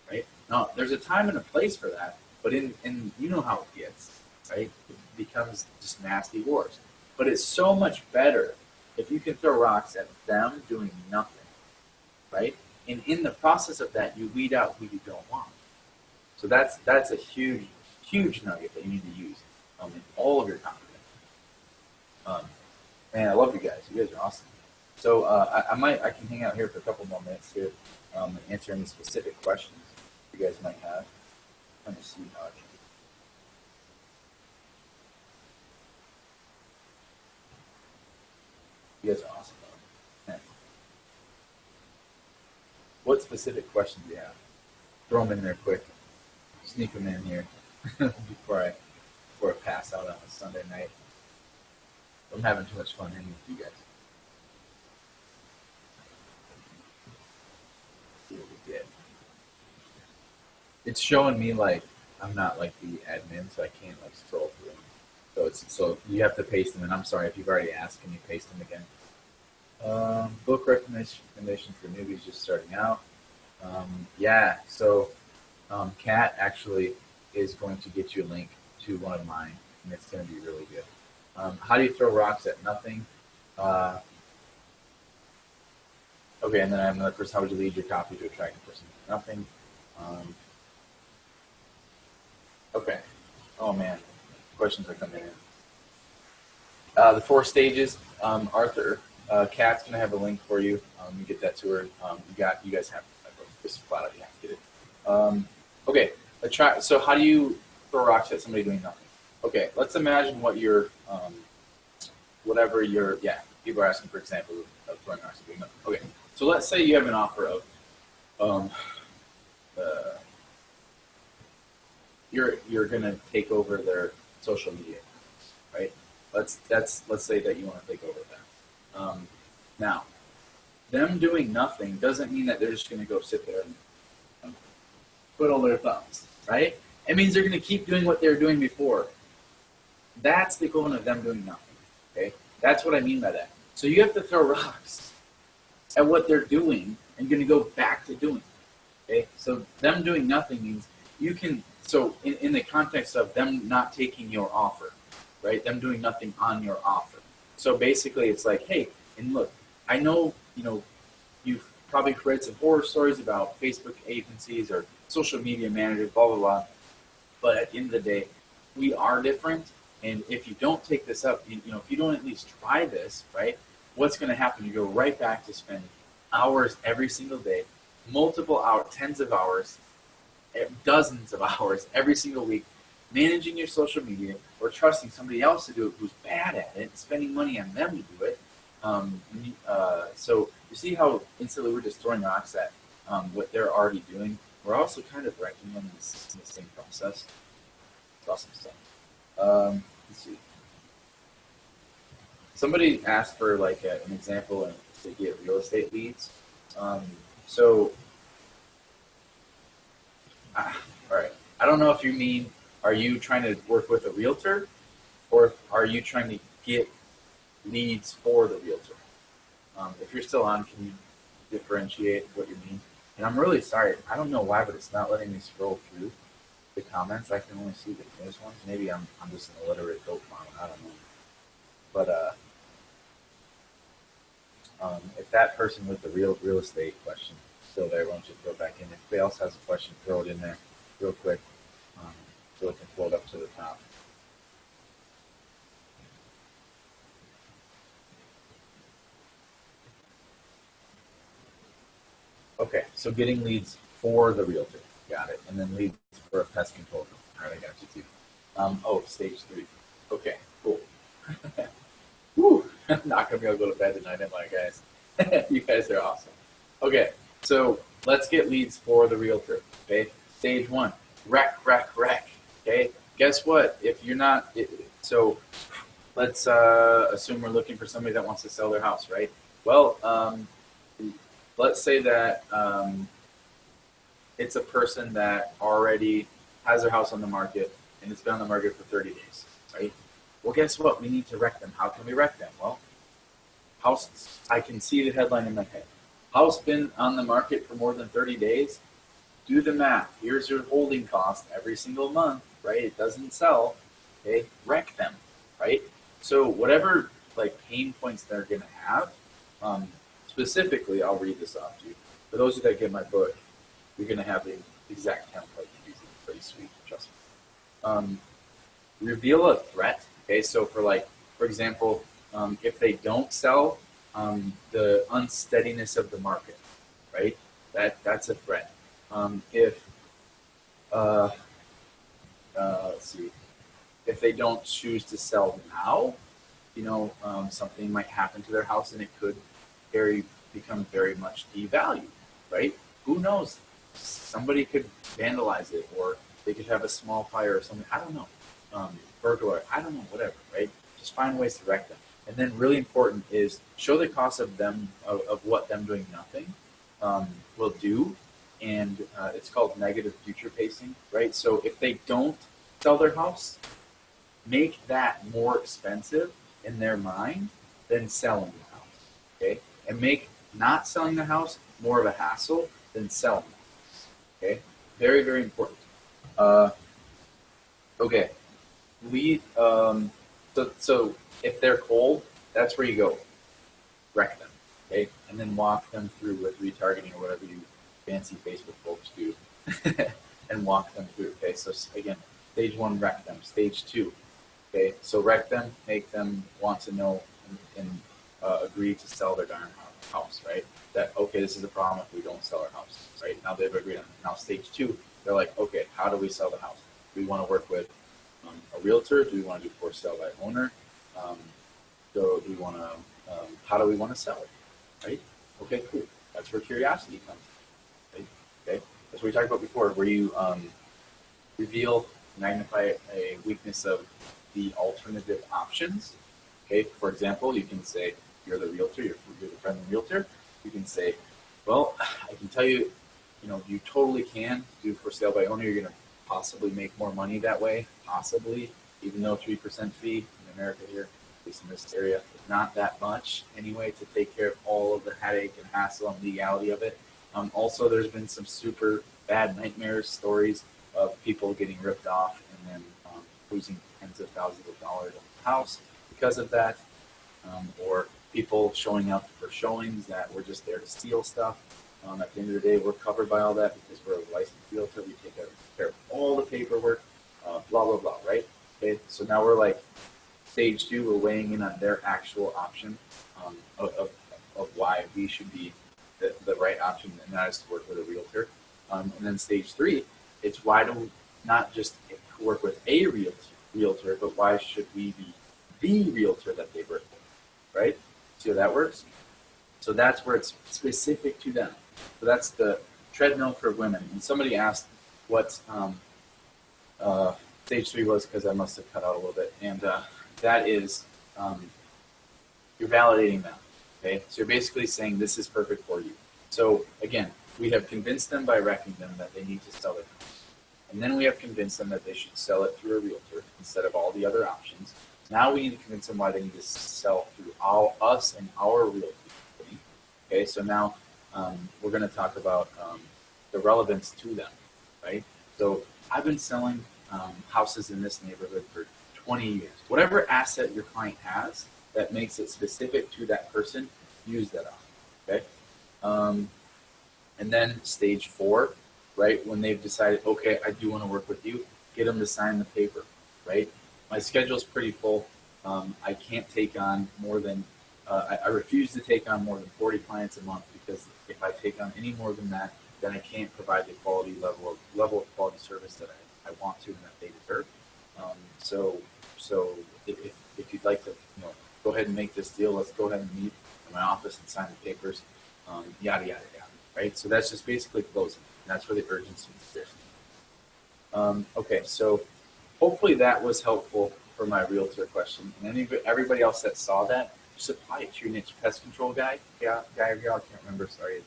right? Now, there's a time and a place for that, but in you know how it gets, right? It becomes just nasty wars. But it's so much better if you can throw rocks at them doing nothing, right? And in the process of that, you weed out who you don't want. So that's a huge nugget that you need to use in all of your content. Man, I love you guys. You guys are awesome. So I can hang out here for a couple more minutes here and answer any specific questions you guys might have. Let me see how I can. You guys are awesome, though. What specific questions do you have? Throw them in there quick. Sneak them in here before I pass out on a Sunday night. I'm having too much fun hanging with you guys. Let's see what we get. It's showing me like I'm not like the admin, so I can't like scroll through them. So you have to paste them in. I'm sorry if you've already asked. Can you paste them again? Book recommendation for newbies just starting out. Yeah. So Kat actually is going to get you a link to one of mine, and it's going to be really good. How do you throw rocks at nothing? Okay, and then I have another person. How would you lead your copy to attract a person to nothing? Okay. Oh man, questions are coming in. The 4 stages. Arthur, Kat's gonna have a link for you. You get that to her. You guys have this flat out. You have to get it. Okay. So how do you throw rocks at somebody doing nothing? Okay, let's imagine what your people are asking for example of throwing rocks at doing nothing. Okay, so let's say you have an offer of you're gonna take over their social media, right? Let's say that you want to take over that. Now, them doing nothing doesn't mean that they're just gonna go sit there and twiddle their thumbs, right? It means they're gonna keep doing what they were doing before. That's the equivalent of them doing nothing. Okay, that's what I mean by that. So you have to throw rocks at what they're doing and going to go back to doing. Okay, so them doing nothing means you can. So in the context of them not taking your offer, right? Them doing nothing on your offer. So basically, it's like, hey, and look, I know you've probably read some horror stories about Facebook agencies or social media managers, blah blah blah. But at the end of the day, we are different. And if you don't take this up, if you don't at least try this, right, what's going to happen? You go right back to spend hours every single day, multiple hours, tens of hours, dozens of hours every single week, managing your social media or trusting somebody else to do it who's bad at it, spending money on them to do it. So you see how instantly we're just throwing rocks at what they're already doing. We're also kind of wrecking them in the same process. It's awesome stuff. Let's see. Somebody asked for like an example to get real estate leads. All right. I don't know if you mean, are you trying to work with a realtor, or are you trying to get leads for the realtor? If you're still on, can you differentiate what you mean? And I'm really sorry. I don't know why, but it's not letting me scroll through the comments. I can only see the newest ones. Maybe I'm just an illiterate dope farmer. I don't know. But if that person with the real estate question is still there, why don't you throw it back in? If anybody else has a question, throw it in there real quick so it can float up to the top. Okay, so getting leads for the realtor. Got it. And then leads for a pest control company. All right, I got you too. Stage 3. Okay, cool. Woo! I'm not going to be able to go to bed tonight, am I, guys? You guys are awesome. Okay, so let's get leads for the realtor. Okay, stage 1. Wreck. Okay, guess what? If you're not... So let's assume we're looking for somebody that wants to sell their house, right? Well, let's say that it's a person that already has their house on the market and it's been on the market for 30 days, right? Well, guess what? We need to wreck them. How can we wreck them? Well, House, I can see the headline in my head. House been on the market for more than 30 days. Do the math. Here's your holding cost every single month, right? It doesn't sell. Okay, wreck them, right? So whatever like pain points they're going to have, specifically, I'll read this off to you. For those of you that get my book, you're going to have the exact template. It's pretty sweet, trust me. Reveal a threat. Okay, so for example, if they don't sell, the unsteadiness of the market, right? That's a threat. Let's see, if they don't choose to sell now, something might happen to their house and it could become very much devalued, right? Who knows? Somebody could vandalize it, or they could have a small fire or something. I don't know. Burglar. I don't know. Whatever, right? Just find ways to wreck them. And then really important is show the cost of what them doing nothing will do. And it's called negative future pacing, right? So if they don't sell their house, make that more expensive in their mind than selling the house, okay? And make not selling the house more of a hassle than selling the house, okay? Very, very important. Okay, so if they're cold, that's where you go. Wreck them, okay? And then walk them through with retargeting or whatever you fancy Facebook folks do and walk them through, okay? So again, stage 1, wreck them. Stage 2, okay? So wreck them, make them want to know and agree to sell their darn house, right? That, okay, this is a problem if we don't sell our house, right? Now they've agreed on it. Now stage 2, they're like, okay, how do we sell the house? Do we want to work with a realtor? Do we want to do for sale by owner? So do we want to, how do we want to sell it, right? Okay, cool. That's where curiosity comes, right? Okay, that's what we talked about before, where you reveal, magnify a weakness of the alternative options. Okay, for example, you can say, you're the realtor, you're the friendly realtor. You can say, well, I can tell you, you totally can do for sale by owner. You're going to possibly make more money that way, possibly, even though 3% fee in America here, at least in this area, is not that much anyway to take care of all of the headache and hassle and legality of it. Also, there's been some super bad nightmare stories of people getting ripped off and then losing tens of thousands of dollars on the house because of that, or people showing up for showings that were just there to steal stuff. At the end of the day, we're covered by all that because we're a licensed realtor. We take care of all the paperwork, blah, blah, blah, right? Okay, so now we're like stage 2, we're weighing in on their actual option of why we should be the right option, and that is to work with a realtor. And then stage 3, it's why do we not just work with a realtor, but why should we be the realtor that they work with, right? See how that works? So that's where it's specific to them. So that's the treadmill for women. And somebody asked what stage 3 was, because I must have cut out a little bit. And that is you're validating them. Okay, so you're basically saying this is perfect for you. So again, we have convinced them by wrecking them that they need to sell their house. And then we have convinced them that they should sell it through a realtor instead of all the other options. Now we need to convince them why they need to sell through us and our realty company. Okay, so now we're going to talk about the relevance to them, right? So I've been selling houses in this neighborhood for 20 years. Whatever asset your client has that makes it specific to that person, use that on, okay? And then stage 4, right? When they've decided, okay, I do want to work with you, get them to sign the paper, right? My schedule's pretty full. I can't take on more than, I refuse to take on more than 40 clients a month, because if I take on any more than that, then I can't provide the quality level of quality service that I want to and that they deserve. So if you'd like to, go ahead and make this deal, let's go ahead and meet in my office and sign the papers, yada, yada, yada, right? So that's just basically closing. That's where the urgency is there. Okay, so hopefully that was helpful for my realtor question. And everybody else that saw that, just apply it to your niche. Pest control guy or gal, I can't remember, sorry,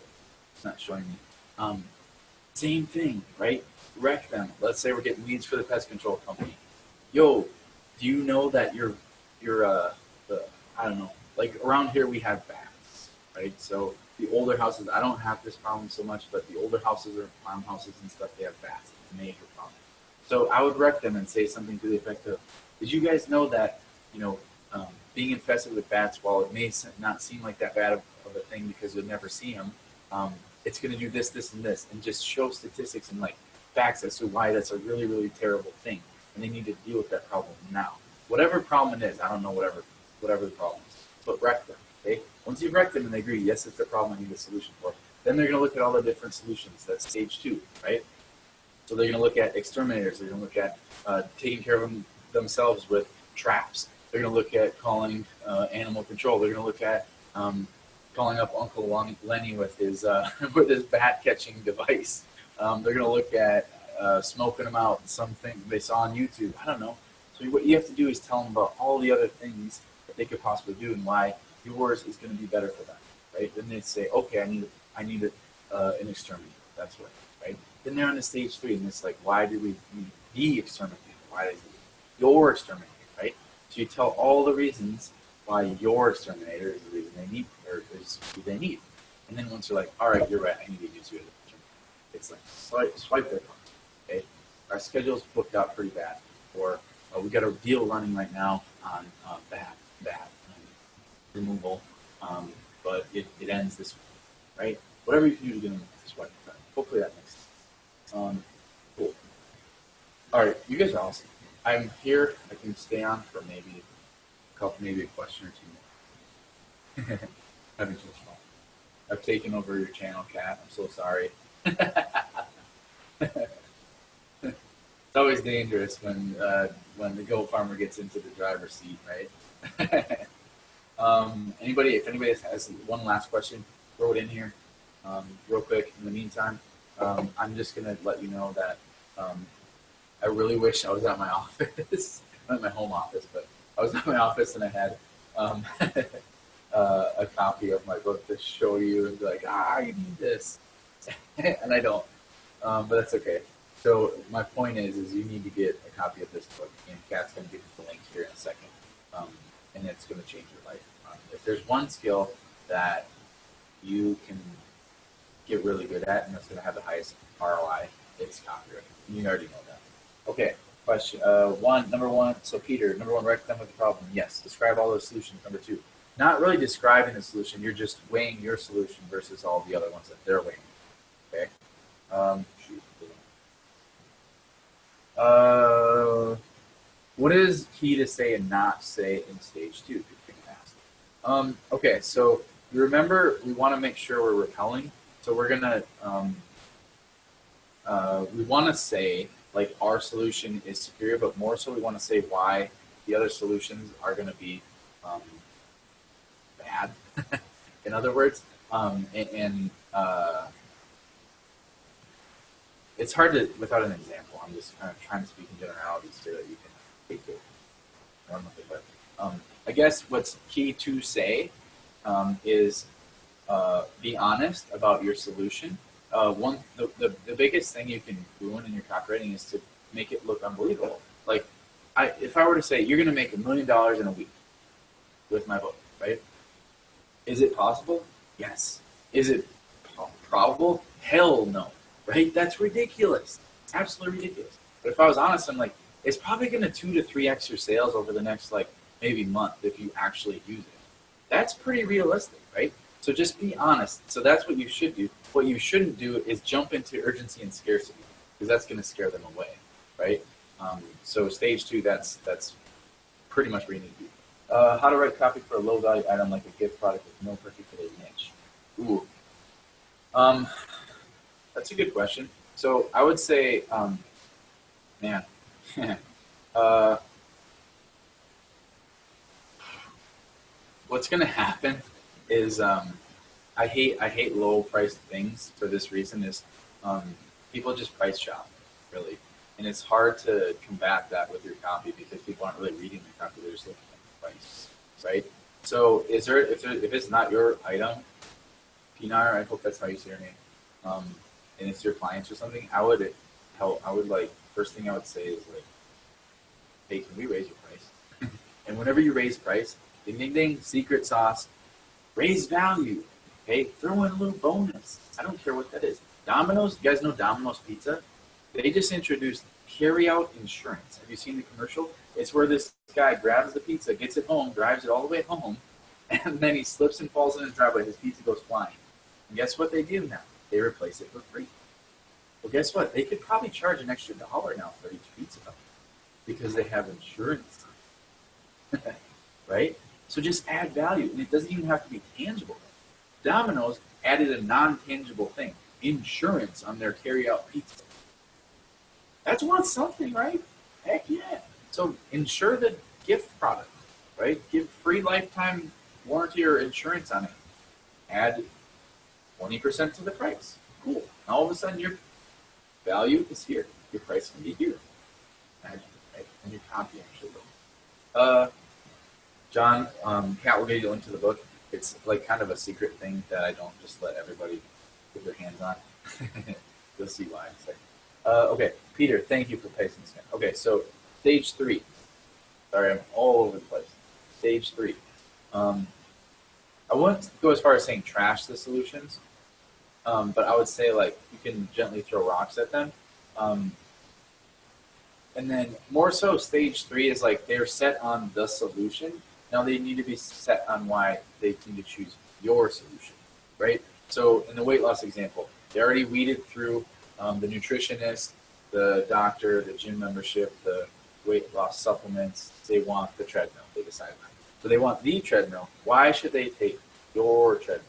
it's not showing me. Same thing, right? Wreck them. Let's say we're getting leads for the pest control company. Yo, do you know that you're I don't know, like around here we have bats, right? So the older houses, I don't have this problem so much, but the older houses or farmhouses and stuff, they have bats. It's a major problem. So I would wreck them and say something to the effect of, did you guys know that, being infested with bats, while it may not seem like that bad of a thing because you'll never see them, it's going to do this, this, and this, and just show statistics and like facts as to why that's a really, really terrible thing. And they need to deal with that problem now. Whatever problem it is, I don't know whatever the problem is, but wreck them. Okay? Once you've wrecked them and they agree, yes, it's a problem I need a solution for, then they're going to look at all the different solutions. That's stage 2, right? So they're going to look at exterminators. They're going to look at taking care of themselves with traps. They're going to look at calling animal control. They're going to look at calling up Uncle Lenny with his with his bat catching device. They're going to look at smoking them out. Something they saw on YouTube. I don't know. So what you have to do is tell them about all the other things that they could possibly do and why yours is going to be better for them, right? Then they say, okay, I need an exterminator. That's right. Then they're on to stage 3, and it's like, why do we need the exterminator? Why is it your exterminator, right? So you tell all the reasons why your exterminator is the reason they need, or is who they need. And then once you're like, all right, you're right, I need to use you as an exterminator. It's like swipe their card, okay? Our schedule's booked out pretty bad, or we got a deal running right now on bat removal, but it ends this week, right? Whatever you can do to get them to swipe the card. Hopefully that makes sense. Cool. All right, you guys are awesome. I'm here. I can stay on for maybe a question or 2 more. Having too much fun. I've taken over your channel, Kat. I'm so sorry. It's always dangerous when the goat farmer gets into the driver's seat, right? If anybody has one last question, throw it in here real quick. In the meantime, I'm just gonna let you know that I really wish I was at my office, not my home office, but I was at my office and I had a copy of my book to show you and be like, you need this, and I don't, but that's okay. So my point is you need to get a copy of this book, and Kat's going to give you the link here in a second, and it's going to change your life. If there's one skill that you can get really good at, and that's going to have the highest ROI, it's copywriting. You already know that. Okay, question number one. So Peter, number 1, write them with the problem. Yes. Describe all those solutions. Number 2, not really describing the solution. You're just weighing your solution versus all the other ones that they're weighing. Okay. What is key to say and not say in stage 2? Okay, so you remember we want to make sure we're repelling. So we're gonna we want to say like our solution is superior, but more so we want to say why the other solutions are going to be bad. In other words, it's hard to without an example. I'm just kind of trying to speak in generalities so that you can take it. But I guess what's key to say is be honest about your solution. The biggest thing you can ruin in your copywriting is to make it look unbelievable. Like, if I were to say you're going to make $1 million in a week with my book, right? Is it possible? Yes. Is it probable? Hell no. Right? That's ridiculous. Absolutely ridiculous. But if I was honest, I'm like, it's probably going to 2 to 3x your sales over the next maybe month if you actually use it. That's pretty realistic, right? So just be honest. So that's what you should do. What you shouldn't do is jump into urgency and scarcity, because that's going to scare them away, right? So stage 2, that's pretty much what you need to do. How to write copy for a low value item like a gift product with no particular niche. Ooh. That's a good question. So I would say, what's going to happen is I hate low priced things for this reason is people just price shop, really. And it's hard to combat that with your copy because people aren't really reading the copy, they're just looking at the price, right? So if it's not your item, Pinar, I hope that's how you say your name, and it's your clients or something, I would first thing I would say is hey, can we raise your price? And whenever you raise price, Ding, ding, ding, secret sauce. Raise value. Okay, throw in a little bonus. I don't care what that is. Domino's, you guys know Domino's Pizza? They just introduced carry-out insurance. Have you seen the commercial? It's where this guy grabs the pizza, gets it home, drives it all the way home, and then he slips and falls in his driveway. His pizza goes flying. And guess what they do now? They replace it for free. Well, guess what? They could probably charge an extra $1 now for each pizza because they have insurance. Right? So just add value, and it doesn't even have to be tangible. Domino's added a non-tangible thing, insurance on their carry-out pizza. That's worth something, right? Heck yeah. So insure the gift product, right? Give free lifetime warranty or insurance on it. Add 20% to the price. Cool. Now all of a sudden your value is here. Your price can be here. Imagine, right? And your copy actually will. John, Kat will get you a link to the book. It's like kind of a secret thing that I don't just let everybody put their hands on. You'll see why in a second. Okay, Peter, thank you for placing this. Okay, so stage 3. Sorry, I'm all over the place. Stage 3. I wouldn't go as far as saying trash the solutions, but I would say like you can gently throw rocks at them. And then more so, stage 3 is like they're set on the solution. Now they need to be set on why they need to choose your solution, right? So in the weight loss example, they already weeded through the nutritionist, the doctor, the gym membership, the weight loss supplements. They want the treadmill. They decide that. So they want the treadmill. Why should they take your treadmill,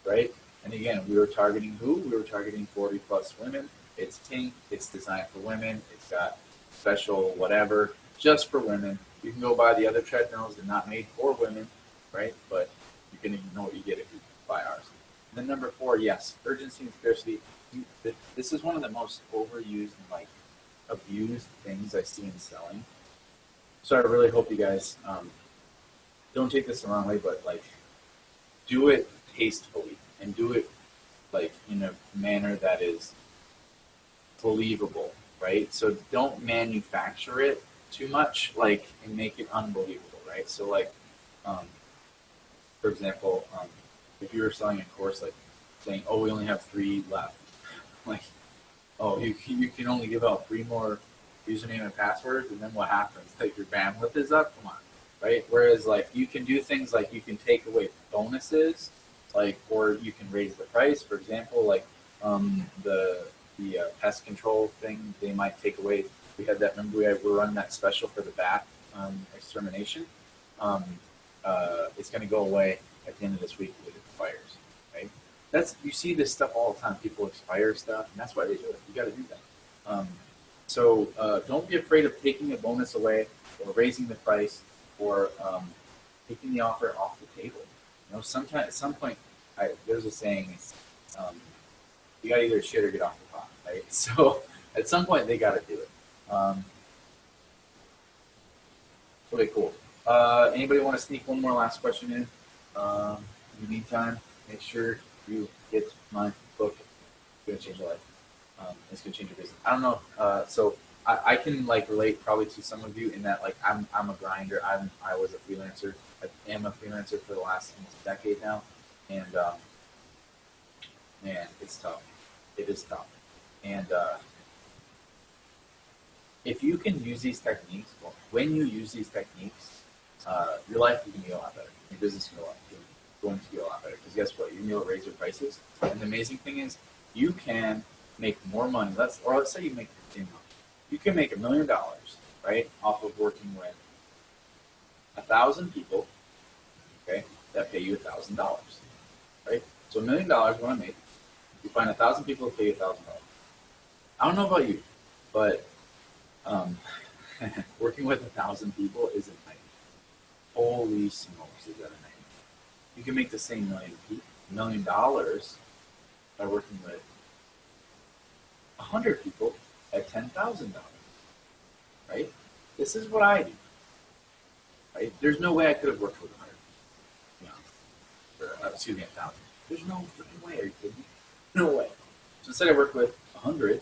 right? And again, we were targeting who? We were targeting 40 plus women. It's pink. It's designed for women. It's got special whatever just for women. You can go buy the other treadmills. They're not made for women, right? But you can know what you get if you buy ours. And then number 4, yes, urgency and scarcity. This is one of the most overused and like abused things I see in selling. So I really hope you guys don't take this the wrong way, but like do it tastefully and do it like in a manner that is believable, right? So don't manufacture it too much, like, and make it unbelievable, right? So like, for example, if you were selling a course, like saying, oh, we only have 3 left, like, oh, you can only give out 3 more username and passwords, and then what happens? Like your bandwidth is up, come on, right? Whereas like you can do things like you can take away bonuses, like, or you can raise the price. For example, like the pest control thing, they might take away. We had that. Remember, we were running that special for the bat extermination. It's going to go away at the end of this week when it expires, right? You see this stuff all the time. People expire stuff, and that's why they do it. You got to do that. So don't be afraid of taking a bonus away, or raising the price, or taking the offer off the table. You know, sometimes at some point, there's a saying: it's, you got to either shit or get off the pot, right? So at some point, they got to do it. Okay, cool. Anybody want to sneak one more last question in? In the meantime, make sure you get my book. It's going to change your life. It's going to change your business. I don't know. So I can like relate probably to some of you in that like I'm a grinder. I was a freelancer. I am a freelancer for the last almost decade now, and man, it's tough. It is tough, and if you can use these techniques, well, when you use these techniques, your life is going to be a lot better. Your business is going to be a lot better. Because guess what? You're going to be able to raise your prices. And the amazing thing is, you can make more money. Let's say you make $15 million. You can make $1 million, right, off of working with 1,000 people, okay, that pay you $1,000, right? So $1 million, what I make, you find 1,000 people to pay you $1,000. I don't know about you, but working with 1,000 people is a nightmare. Holy smokes, is that a nightmare? You can make the same $1 million by working with 100 people at $10,000, right? This is what I do, right? There's no way I could have worked with 100, excuse me, 1,000. There's no freaking way. Are you kidding me? No way. So instead I work with 100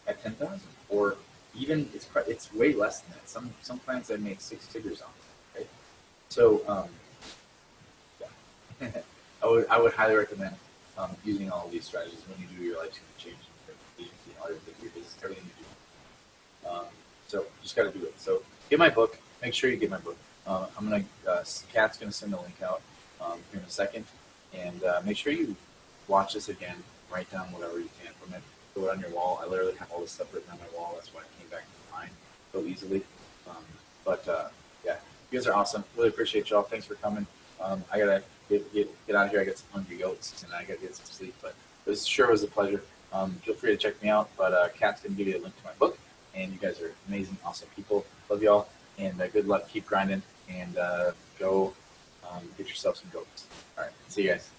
at 10,000, or even it's way less than that. Some clients I make 6 figures on, right? So yeah. I would highly recommend using all of these strategies when you do your life change, your agency, all your business, everything you do. So just got to do it. So get my book. Make sure you get my book. I'm gonna Kat's gonna send the link out here in a second, and make sure you watch this again. Write down whatever you can from it. Throw it on your wall. I literally have all this stuff written on my wall. That's why I came back to mine so easily. Yeah, you guys are awesome. Really appreciate y'all. Thanks for coming. I gotta get out of here. I got some hungry goats, and I gotta get some sleep. But this sure was a pleasure. Feel free to check me out. But Kat's gonna give you a link to my book. And you guys are amazing, awesome people. Love y'all, and good luck. Keep grinding, and go get yourself some goats. All right, see you guys.